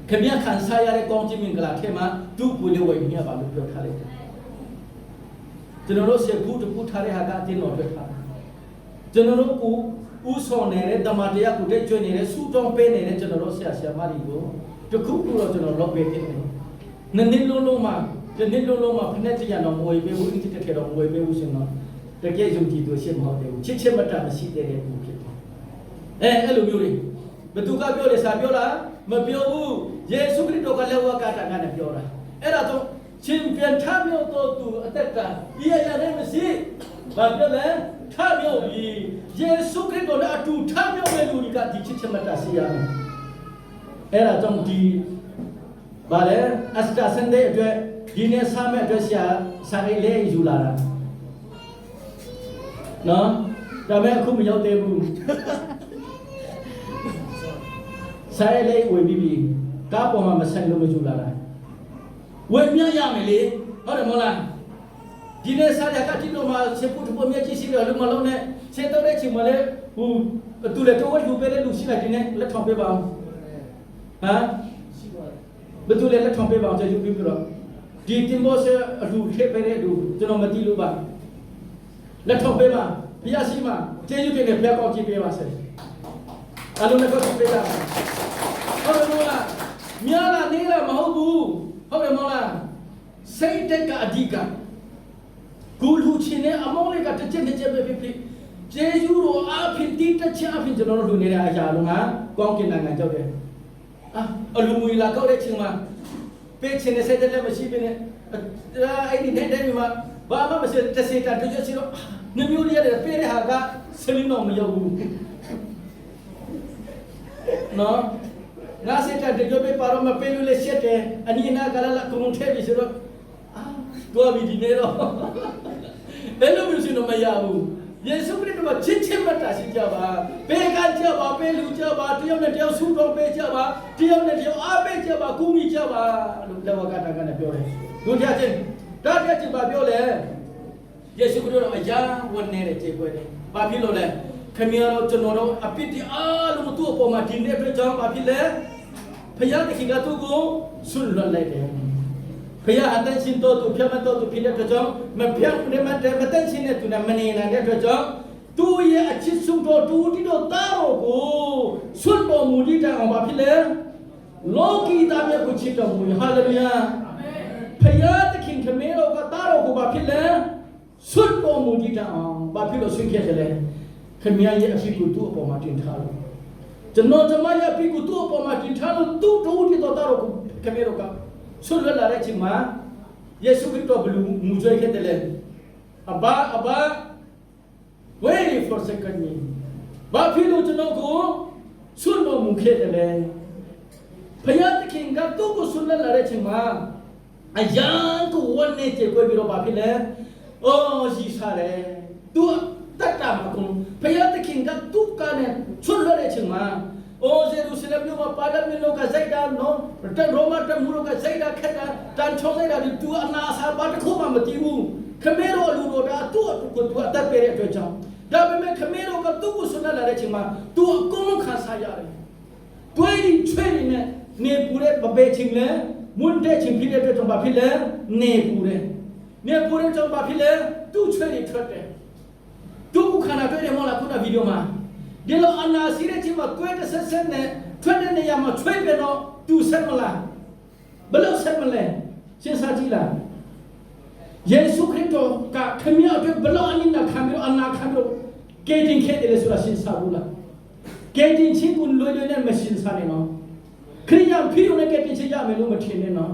ခင်ဗျာခံစားရတဲ့ကောင်းခြင်းမင်္ဂလာထဲမှာသူ့ကိုယ်လေးဝိညာဉ်ပါလို့ပြောထားလိုက်တယ်ကျွန်တော်တို့ဆေဘူးတခုထားတဲ့ဟာကအတင်းတော်တွေ့ထားကျွန်တော်တို့ကိုဥဆောင်နေတဲ့တမန်တရားကိုတိုက်ကျွေးနေတဲ့စူတောင်းပေးနေတဲ့ကျွန်တော်တို့ဆရာမတွေကိုတခုခုတော့ကျွန်တော်လုပ်ပေးတယ်နည်းနည်းလုံးလုံးမှာ จะนิดลงมาพนักงานเราโวยไปวุ่นที่จะเทเราโวยไปวุ่นสิ่งนั้นแต่แกยุ่งจีตัวเชื่อมเขาเดียวเชื่อมาจากมันสิ่งเดียวกูคิดรู้อยู่ดิประตูก็เปียวเลยสาเปียวละมาเปียวเยซูคริสต์ก็เลี้ยวกันต่างกันเปียวละต้องชิมเปลี่ยนท่าเปียวตัวตัวแต่กันอย่างนี้มันสิมาเปียวเลยท่าเปียวเยซูคริสต์ก็เลยดูท่าเปียวไปดูดิกันที่เชื่อมาจากสิ่งนั้นต้องดีบาเลยอัศจรรย์เดียวด้วยดีเนี่ยสามด้วยเสียสายเลี้ยอยู่ละเนาะแต่แม่คุณไม่ยอมเตะบุสายเลี้ยอวยบีก้าปอมาใส่ลงไปอยู่ละเว้ยมีอะไรไหมเลยเขาเรียกว่าดีเนี่ยสายการที่เรามาเชื่อพูดถึงพวกมีสิ่งที่เรามาแล้วเนี่ยเชื่อตัวเรื่องชิมมาเลยตัวเล็กตัวดูไปเลยดูสิอะไรดีเนี่ยแล้วทำไปบ้างฮะbetul le thong pe ba je ju pi pro di timbo se adu the pe re du jono ma ti lu ba le thong pe ba phya si ma je ju ke ne phya kaw chi pe ba se alu ne ko pe da hobe mo la mya la ne la ma hou bu hobe mo la sai tek ka adika gu lu chin ne among le ka tche ne je pe pe je ju ro a phin ti ta cha a phin jono lu ne la ya lu ha kaw kin na ngan jaw deအလူမူလာကောက်တဲ့ချိန်မှာပေးချင်တဲ့စိတ်တက်မရှိဘဲနဲ့အဲ့ဒီနေတဲ့ဒီမှာဘာမှမရှိတစ်စက်တာတို့ချင်တော့နှမျိုးလေးရတယ်ပေးတဲ့ဟာကစလင်းတော့မရောက်ဘူးနော်ငါစက်တာတို့ပေးပါတော့မပေးလို့လည်းရှက်တယ်အနီးနာကလည်းကုန်းထဲပြီဆိုတော့တော့ဒီနေတော့ဘယ်လိုမျိုးစင်တော့မရဘူးယေရှုခရစ်တော်ချစ်ချင်းမတ်တာရှိကြပါဘေကကြပါဘေလူကြပါတယောက်နဲ့တယောက်ဆူတော်ပေးကြပါတယောက်နဲ့တယောက်အားပေးကြပါကူညီကြပါလို့လက်ဝါကတာကနဲ့ပြောတယ်ဒုတိယချင်းတားတဲ့ချင်းပါပြောလေယေရှုခရစ်တော်အရာဝန်နေတဲ့ခြေပွဲတယ်ဘာဖြစ်လို့လဲခမည်းတော်ကျွန်တော်တို့အပြစ်အားလုံးသူ့အပေါ်မှာဒီနေ့အတွက်ကြောင့်ဘာဖြစ်လဲဖခင်တခင်ကသူ့ကိုဆွလွတ်လိုက်တယ်ဖခင်အတန်ရှင်တော်သူဖျက်မတော်သူဖြစ်တဲ့အတွက်ကြောင့်မဖျက်နေမတဲ့မတန်ရှင်တဲ့သူနဲ့မနေနိုင်တဲ့အတွက်ကြောင့်သူ့ရဲ့အချစ်ဆုံးတော်သူတိတော်သားတော်ကိုဆွတ်တော်မူတဲ့အောင်ဘာဖြစ်လဲလောကီသားမြတ်ကိုချစ်တော်မူဟာလေလုယာဖခင်တခင်ခမည်းတော်ကသားတော်ကိုဘာဖြစ်လဲဆွတ်တော်မူတဲ့အောင်ဘာဖြစ်လို့ဆွင့်ခဲ့တယ်လဲခမည်းရဲ့အဖြစ်ကိုသူ့အပေါ်မှာတင်ထားလို့ကျွန်တော်ရဲ့အဖြစ်ကိုသူ့အပေါ်မှာတင်ထားလို့သူ့တော်တိတော်သားတော်ကိုခမည်းတော်ကဆွတ်လွတ်လာတဲ့ချိန်မှာယေရှုခရစ်တော်ဘယ်လိုမူကြွေးခဲ့တယ်လဲအဘ wait for second me ဘာဖြစ်လို့ကျွန်တော်ကိုဆွတ်တော်မူခဲ့တယ်လဲဘုရားသခင်ကသူ့ကိုဆွတ်လွတ်လာတဲ့ချိန်မှာအယံကိုဝန်နေကြွေးပြီးတော့ဘာဖြစ်လဲအော်ရှိစားတယ်သူတတ်တာမကုန်ဘုရားသခင်ကသူ့ကနဲ့ဆွတ်လွတ်တဲ့ချိန်မှာOh, Jerusalem ni ma pada milo ka zaida no, dan Roma dan mulu ka zaida kata dan chong zaida di tu ana asal pada ko ma matimu. Kamero lulo da tu ko tu atar pere to chang. Da be me kamero ka tu ko suna la re chima, tu ko kha sa ya re. Tu ai chwe ni ne pure ba be ching le, mun de ching phi le to chang ba phi le ne pure. Ne pure chang ba phi le tu chwe ni thot de. Tu ko khana to de mo la ku na video ma. ဒီလိုအနာစီတဲ့ချိန်မှာကွဲတဲ့ဆက်ဆက်နဲ့ထွက်တဲ့နေရာမှာချွေးပြတော့သူဆက်မလားဘယ်လိုဆက်မလဲစဉ်းစားကြည့်လားယေရှုခရစ်တော်ကခမည်းအတွက်ဘယ်လိုအနည်းနဲ့ခံပြီးအနာခံပြီးကယ်တင်ခဲ့တယ်လဲဆိုတာစဉ်းစားဘူးလားကယ်တင်ခြင်းကိုလွယ်လွယ်နဲ့မစဉ်းစားနဲ့နော်ခရိယာဖြစ်လို့လည်းကယ်တင်ခြင်းရမယ်လို့မထင်နဲ့နော်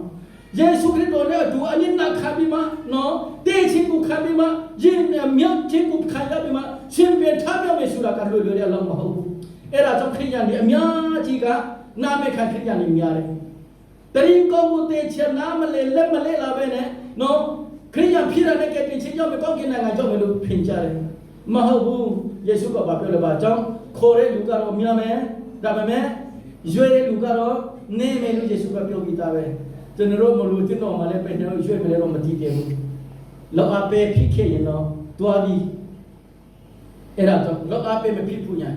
ယေရှုခရစ်တော်နဲ့အတူအနည်းနဲ့ခံပြီးမှနော်တေးခြင်းကိုခံပြီးမှယဉ်မြောက်ခြင်းကိုခံရပြီးမှရှင်ပြန်ထားပြောမယ်ဆိုတာကလွယ်လွယ်နဲ့လောက်မဟုတ်ဘူးအဲ့ဒါကြောင့်ခရိယာတွေအများကြီးကနာမခံခရိယာတွေများတယ်တရင်ကောင်းကိုတေးချင်နားမလဲလက်မလဲလာပဲနဲ့နော်ခရိယာဖြစ်တဲ့ကဲတင်ချင်းကြောင့်မကောင်းကင်နိုင်ငံကြောင့်မလို့ဖြစ်ကြတယ်မဟုတ်ဘူးယေရှုကဘာပြောလဲပါကြောင့်ခေါ်တဲ့လူကတော့များမယ်ဒါပေမဲ့ရွေတဲ့လူကတော့နေမယ်လို့ယေရှုကပြောပြီးသားပဲကျွန်တော်မလို့ကျွန်တော်မှလည်းပဲတော့ရွေမယ်တော့မတည်တယ်ဘူးလောက်အပဲဖြစ်ခဲ့ရင်တော့တွားပြီးအဲ့ဒါတော့လောက်အပဲမဖြစ်ဘူးညာ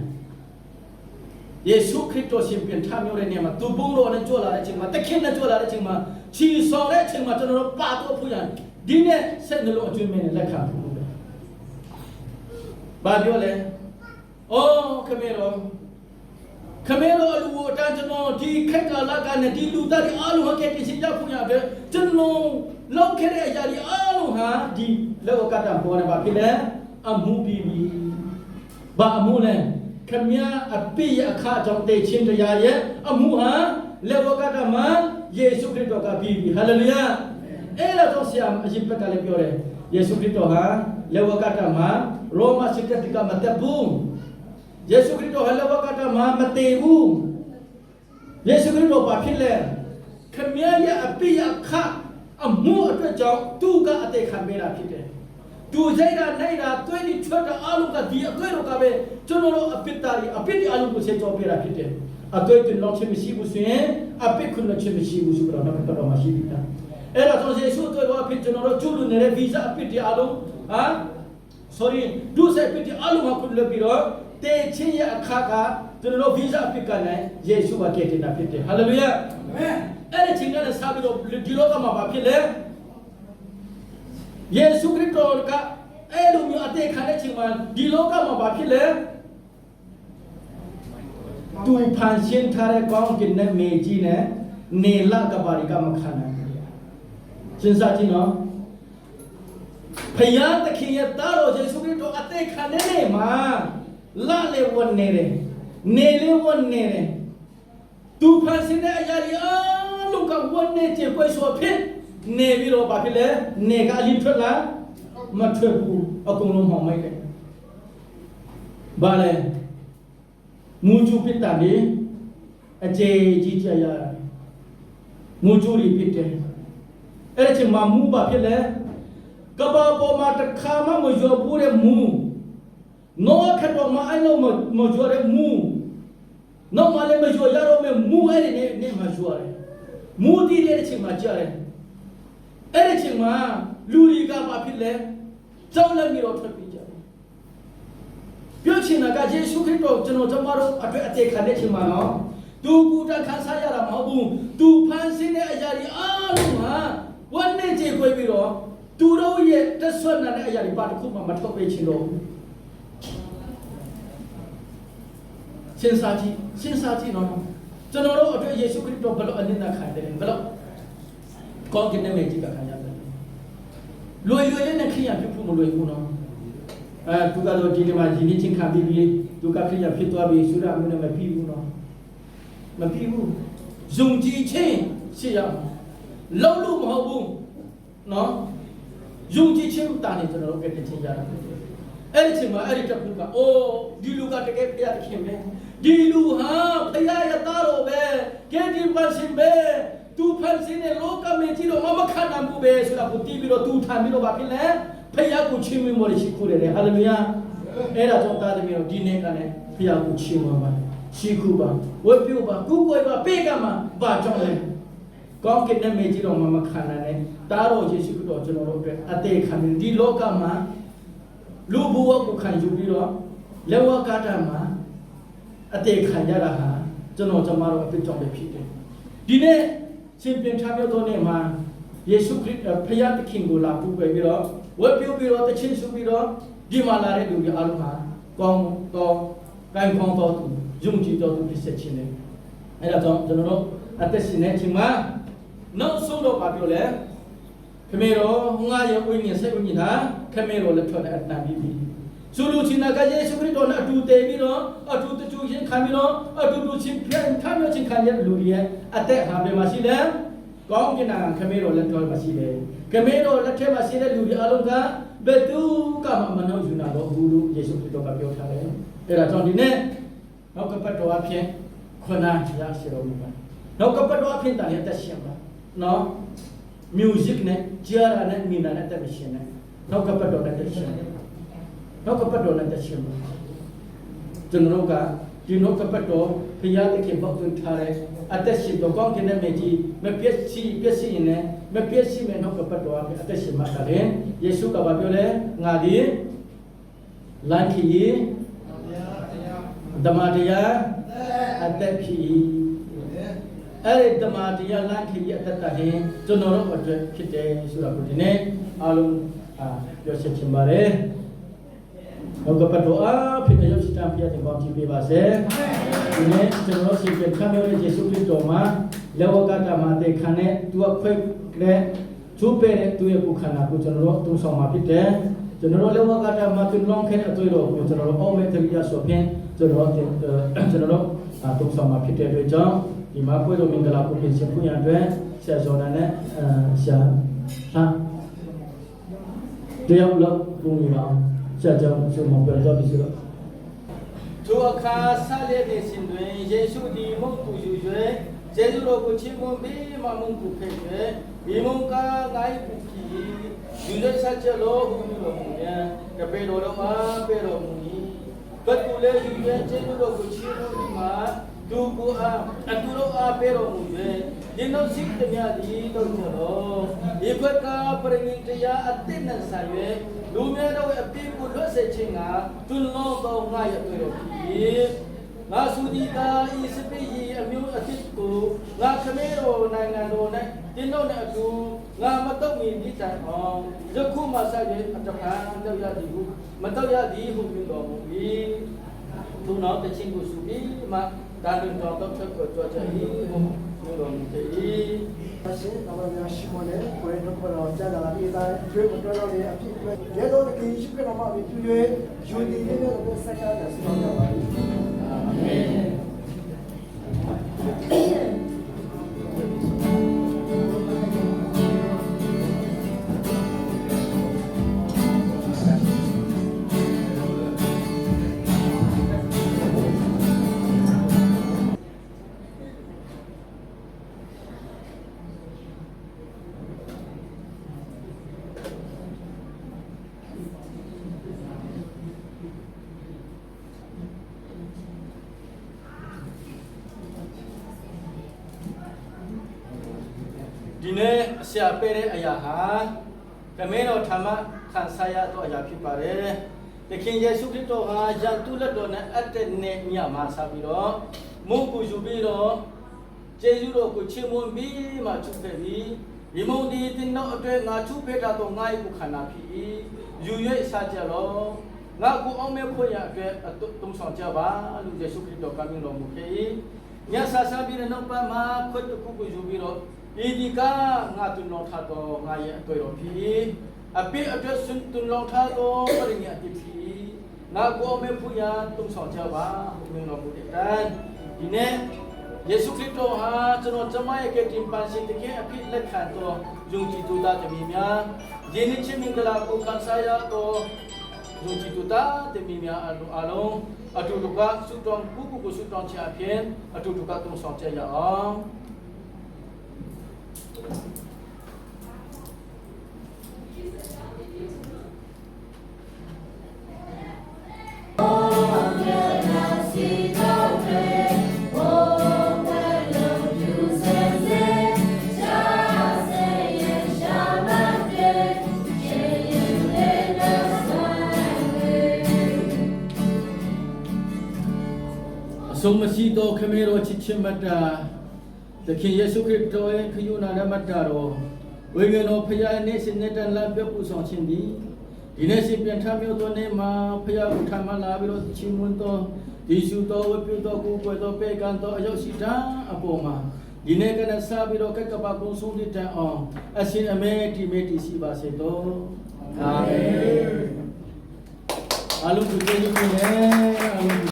ယေရှုခရစ်တော်ရှင်ပြန်ထမြောက်တဲ့နေရာမှာသူဘုံတော်နဲ့ကြွလာတဲ့အချိန်မှာတခင်နဲ့ကြွလာတဲ့အချိန်မှာခြီဆောင်တဲ့အချိန်မှာကျွန်တော်ပါတော့ဖူးရဒီနဲ့ဆက်နှလုံးအကျွမ်းမင်းနဲ့လက်ခံဖို့ပဲဘာပြောလဲအော်ခမေတော်အလူဝတာ ကျွန်တော်ဒီခက်ကလာကနဲ့ဒီလူသားတွေအားလုံးဟာကဲတင်ရှင်ကြဖို့ရတယ်ကျွန်တော်လောက်ခဲ့တဲ့အရာတွေအားလုံးဟာဒီလောကတာပေါ်နေပါဖြစ်တယ်အမှုပြီးပြီဘာအမှုလဲခမရအပိယအခါကြောင့်တေချင်းတရားရဲ့အမှုဟာလောကတာမှာယေရှုခရစ်တော်ကပြီးပြီဟာလေလုယာအဲ့ဒါတော့ဆရာအရှင်ဘက်ကလည်းပြောတယ်ယေရှုခရစ်တော်ဟာလောကတာမှာရောမစစ်တပ်ကမတက်ဘူးယေရှုခရစ်တော်ဟာလောကတာမှာမတည်ဘူးယေရှုခရစ်တော်ဘာဖြစ်လဲခမရရဲ့အပိယအခါအမှုအတွက်ကြောင့်သူကအသေးခံပေးတာဖြစ်တယ်သူစိတ်ဓာတ်နိုင်တာတွေ့ပြီးထွက်တာအလုံးကဒီအတွေ့တော့ကပဲကျွန်တော်တို့အပိတ္တာရီအပိတ္တိအလုံးကိုဆက်ကြောပေးတာဖြစ်တယ်အတွေ့တင်လောက်ချင်းမရှိဘူးဆိုရင်အပိခွန်းလောက်ချင်းမရှိဘူးဆိုတော့တော့တော့မရှိဘူးတာအဲ့ဒါဆိုယေရှုတွေ့တော့ဖြစ်ကျွန်တော်တို့ကျူးလွန်နေတဲ့ဗီဇအပိတ္တိအလုံးsorry ဒုစရိုက်အပိတ္တိအလုံးကခုလက်ပြီးတော့တေချင်းရဲ့အခါကကျွန်တော်တို့ဗီဇအပိကနဲ့ယေရှုကကဲတင်တာဖြစ်တယ်ဟာလေလုယာအာမင်အဲ့ဒီချိန်ကလည်းစားပြီးတော့ဒီလောကမှာဘာဖြစ်လဲယေရှုခရစ်တော်ကအဲ့လိုမျိုးအသေးခံတဲ့ချိန်မှာဒီလောကမှာဘာဖြစ်လဲသူဖန်ဆင်းထားတဲ့ကောင်းကင်နဲ့မြေကြီးနဲ့နေလကဘာရီကမခံနိုင်ဘူးစဉ်းစားကြည့်နော်ဖယားသခင်ရဲ့သားတော်ယေရှုခရစ်တော်အသေးခံတဲ့နေ့မှာလလေဝန်နေတယ်နေလေဝန်နေတယ်သူဖန်ဆင်းတဲ့အရာတွေအားလုံးကဝန်နေခြင်းပွဲဆိုဖြစ်နေပြီးတော့ဘာဖြစ်လဲနေကအလီထွက်လာမထွက်ဘူးအကုန်လုံးမှောင်မိုက်တယ်ဘာလဲငူချူပစ်တာလေအကျေကြီးကြရငူချူရီပစ်တယ်အဲ့ဒီမှာမူဘာဖြစ်လဲကဘာပေါ်မှာတခါမှမရောဘူးတဲ့မူနောခတ်တော်မှာအဲ့လိုမရောတဲ့မူနောမလည်းမရောရတော့မယ်မူအဲ့ဒီနေမှာရောရတယ်မူဒီတဲ့ချိန်မှာကြားတယ်အဲ့ဒီချိန်မှာလူတွေကဘာဖြစ်လဲကြောက်လန့်ပြီးတော့ထွက်ပြေးကြတယ်ပြောချင်တာကယေရှုခရစ်တော်ကျွန်တော်တို့အတွက်အသေးခံတဲ့ချိန်မှာနော်သူကူတခါစားရတာမဟုတ်ဘူးသူဖန်ဆင်းတဲ့အရာတွေအားလုံးဟာဝန်နေကြေခွေပြီးတော့သူတို့ရဲ့တက်ဆွမ်းတဲ့အရာတွေဘာတစ်ခုမှမထုတ်ပေးချင်တော့ဘူးစဉ်းစားကြည့်နော်ကျွန်တော်တို့အတွက်ယေရှုခရစ်တော်ဘယ်လိုအနစ်နာခံတယ်ဘယ်လိုကောင်းကင်နဲ့မြေကြီးကခံရတယ်လွယ်နဲ့ခရိယာဖြစ်ဖို့မလွယ်ဘူးနော်သူကတော့ဒီနေ့မှာဒီနေ့ချင်းခံပြီးသူကခရိယာဖြစ်သွားပြီးရှုရမှုနဲ့မပြီးဘူးနော်မပြီးဘူးယုံကြည်ခြင်းရှိရမယ်လုံးလို့မဟုတ်ဘူးနော်ယုံကြည်ခြင်းတာနေကျွန်တော်တို့ကတည်းကရတာအဲ့ဒီချိန်မှာအဲ့ဒီတစ်ခုကအိုးဒီလူကတကယ်ဖျားသခင်ပဲဒီလူဟာဖျားရသားတော်ပဲကဲဒီပတ်ရှင်ပဲသူဖန်ဆင်းတဲ့လောကမြေကြီးတော့မခံနိုင်ဘူးပဲဆိုတာကိုတီးပြီးတော့သူထမ်းပြီးတော့ဗာဖြစ်လဲဖျားကိုချီးမွမ်းလို့ရှိခိုးတယ်ဟာလေလုယာအဲ့ဒါကြောင့်သားသမီးတို့ဒီနေ့ကလည်းဖျားကိုချီးမွမ်းပါရှိခိုးပါဝတ်ပြုပါကုပွေပါပေးကမှာဘာကြောင့်လဲကောင်းကင်နဲ့မြေကြီးတော့မခံနိုင်တဲ့တားတော်ယေရှုခရစ်တော်ကျွန်တော်တို့အတွက်အသေးခံပြီးဒီလောကမှာလူဘဝကိုခံယူပြီးတော့လက်ဝါးကားတာမှာအသေးခံရတာဟာကျွန်တော်တို့အဖြစ်ကြောင့်ပဲဖြစ်တယ်ဒီနေ့ရှင်ပြန်ထားပြောတဲ့နေ့မှာယေရှုခရစ်ဖခင်သခင်ကိုလာပူပယ်ပြီးတော့ဝတ်ပြုပြီးတော့တခြင်းဆုပြီးတော့ဒီမှာလာတဲ့လူတွေအားလုံးဟာကောင်းတော့ကိုင်းကောင်းတော့ယုံကြည်တော်သူဖြစ်စေခြင်းနဲ့အဲ့ဒါကြောင့်ကျွန်တော်တို့အသက်ရှင်နေခြင်းမှာနောက်ဆုံးတော့ပြောလဲခမေတော်ငါရဲ့ဝိညာဉ်စိတ်ဝိညာဉ်ဟာခမေတော်လက်ထွက်တဲ့အတန်ပြီးပြီဆိုလိုချင်တာကယေရှုခရစ်တော်နဲ့အတူတည်ပြီးတော့အတူတကျချင်းခံပြီးတော့အတူတူချင်းပြန်ခံရချင်းခံရလူတွေရဲ့အသက်ဟာဘယ်မှာရှိလဲကောင်းကင်နာခမေတော်လက်ထွက်မှာရှိတယ်ခမေတော်လက်ထက်မှာရှိတဲ့လူတွေအလုံးကဘယ်သူကမှမနှောက်ယူနိုင်တော့ဘူးလို့ယေရှုခရစ်တော်ကပြောထားတယ်အဲ့ဒါကြောင့်ဒီနေ့နောက်ကပတ်တော်အဖြစ်ခွန်အားရရှိတော်မူပါနောက်ကပတ်တော်အဖြစ်တန်ရတဲ့ရှင်ပါနော် music နဲ့ကြားရတဲ့မိနာနဲ့တဲ့ရှင်နဲ့နောက်ကပတ်တော်နဲ့တဲ့ရှင်နောက်ကပတ်တော်နဲ့တဲ့ရှင်ပါကျွန်တော်ကဒီနောက်ကပတ်တော်ဖျားတဲ့ခင်ပေါက်သွင်းထားတဲ့အသက်ရှင်တော်ကောင်းတဲ့မြေကြီးမပြည့်စုံရင်လည်းမပြည့်စုံမဲ့နောက်ကပတ်တော်အသက်ရှင်မှာတယ်ယေရှုကပြောလဲငါဒီလမ်းခီဓမ္မတရားအသက်ဖြစ်အဲ့ဒီဓမ္မတရားလမ်းခီအသက်တာရင်ကျွန်တော်တို့အတွက်ဖြစ်တယ်ဆိုတာကိုဒီနေ့အားလုံးပြောချင်ပါတယ် နောက်ကပတ်တော်အားဖြင့်ရုပ်ရှိတံဖျက်တဲ့ကောင်းချီးပေးပါစေဒီနေ့ကျွန်တော်စီကံခံရတဲ့ယေရှုခရစ်တော်မှာလောကတာမှာတဲ့ခံတဲ့သူအခွင့်တဲ့သူပဲသူရဲ့ကိုခန္ဓာကိုကျွန်တော်တို့သုံးဆောင်မှာဖြစ်တယ်ကျွန်တော်တို့လောကတာမှာသူလောင်းခဲ့တဲ့အတွေ့အကြုံကိုကျွန်တော်တို့အောက်မဲ့တရိယာဆိုဖြင့်ကျွန်တော်တို့သုံးဆောင်မှာဖြစ်တဲ့အတွက်ကြောင့်ဒီမှာပွဲတော်မင်္ဂလာကိုပြင်ဆင်ဖို့ရတဲ့ဆရာဇော်နာနဲ့ဆရာဟာတယောက်လောက်ပုံရအောင်ဆရာကြောင့်ဆိုမှပြောတော့ပြီဆိုတော့သူအခါဆက်လက်နေစဉ်တွင်ယေရှုသည်မုတ်ကူယူ၍ကျေးဇူးတော်ကိုချီးမွမ်းပြီးမှမုန်ကူခဲ့၍ဒီမုန်ကားငိုင်းပူပြီးယူရဆက်ချက်လို့ဟူမူတော်မူရန်တပေတော်တော်မှာပေတော်မူ၏ဘတ်ကူလည်းယူ၍ကျေးဇူးတော်ကိုချီးမွမ်းပြီးမှသူကိုအားအတူတော်အားပေတော်မူ၍ဒီနောက်စိတ်တရားသည်တော့ကျွန်တော်ဒီဘက်ကပရိနိတရားအတိတ်နဲ့ဆိုင်၍လူများတို့အပြစ်ကိုလွတ်စေခြင်းကသူလုံးတော်ငါရဲ့တွေ့တော်ဖြစ်ငါစုဒီကာဤစပိယအမျိုးအဖြစ်ကိုငါခမဲတော်နိုင်ငံတော်နဲ့တင်းတို့နဲ့အတူငါမတော့မီဒီတိုင်အောင်ယခုမှဆက်၍အတပံတော့ရသည်ဟုမတော့ရသည်ဟုပြုတော်မူ၏သူနောက်တချင်းကိုစုပြီးမှဒါတွင်တော်တော့ချက်ကိုကြွချင်၏ဟုပြုတော်မူ၏ရှင်တော်များရှိမနဲ့ကိုယ်တို့ကတော့ကြာလာပြီးသားကျွေးမတော်တော့တဲ့အဖြစ်တွေရဲတော်တကြီးရှိကြတော့မှပြု၍ယူတည်နေတဲ့ဆက်ကားနဲ့ဆက်ကြပါလိမ့်အာမင်ဒီနေ့ဆရာပေးတဲ့အရာဟာခမဲတော်ဓမ္မခံစားရတော့အရာဖြစ်ပါတယ်။သခင်ယေရှုခရစ်တော်ဟာယန်တုလက်တော်နဲ့အတ္တနဲ့ညမှာဆက်ပြီးတော့မုန်းကိုယူပြီးတော့ကျေးဇူးတော်ကိုချီးမွမ်းပြီးမှချုပ်ခဲ့ပြီးဒီမုန်းဒီတင်တော့အတွက်ငါချုပ်ဖက်တာတော့ငါ့ကိုခန္ဓာဖြစ်ယူ၍စားကြတော့ငါကိုအောင်မဲ့ဖို့ရအတွက်တုံးဆောင်ကြပါလို့ယေရှုခရစ်တော်ကမြင်တော်မူခဲ့။ညဆာဆာပြီးတဲ့နောက်ပိုင်းမှာခွတ်တခုကိုယူပြီးတော့ဒီကငါတုံလုံးထားတော့ငါရဲ့အတွေ့တော်ဖြစ်အပိအတွေ့စွန်းတုံလုံးထားတော့ပရိညာတိဖြစ်ငါကိုအမေဖူရတုံဆောင်ကြပါဘုရားတော်ဘုရားဒီနေ့ယေရှုခရစ်တော်ဟာကျွန်တော်ကျမရဲ့ကတင်ပန်းရှင်တကယ်အဖြစ်လက်ခံတော့ယုံကြည်သူသားတမီးများဒီနေ့ချင်းမင်္ဂလာကိုခံစားရတော့ယုံကြည်သူသားတမီးများအလုံးအတူတူကဆုတောင်းကိုဆုတောင်းချအဖြစ်အတူတူကတုံဆောင်ကြရအောင်ဆုံးမရှိသောခမဲတော်ချစ်ချင်းမတ္တာသခင်ယေရှုခရစ်တော်ရဲ့ခရုဏာနဲ့မတ္တာတော်ဝိညာဉ်တော်ဖခင်နဲ့ရှင်နဲ့တန်လာပြပူဆောင်ခြင်းသည်ဒီနေ့ရှင်ပြန်ထမျိုးသောနေ့မှာဖခင်ကိုထမ်းမလာပြီးတော့ချီးမွမ်းတော်ယေရှုတော်ဝိပုတော်ကိုပွေတော်ပေကန်တော်အယုရှိတာအပေါ်မှာဒီနေ့ကနေ့စားပြီးတော့ကကပကုံဆုံးတဲ့တန်အောင်အရှင်အမေတိမေတိရှိပါစေတော်အာမင်အလုံးစုံကျေးဇူးတင်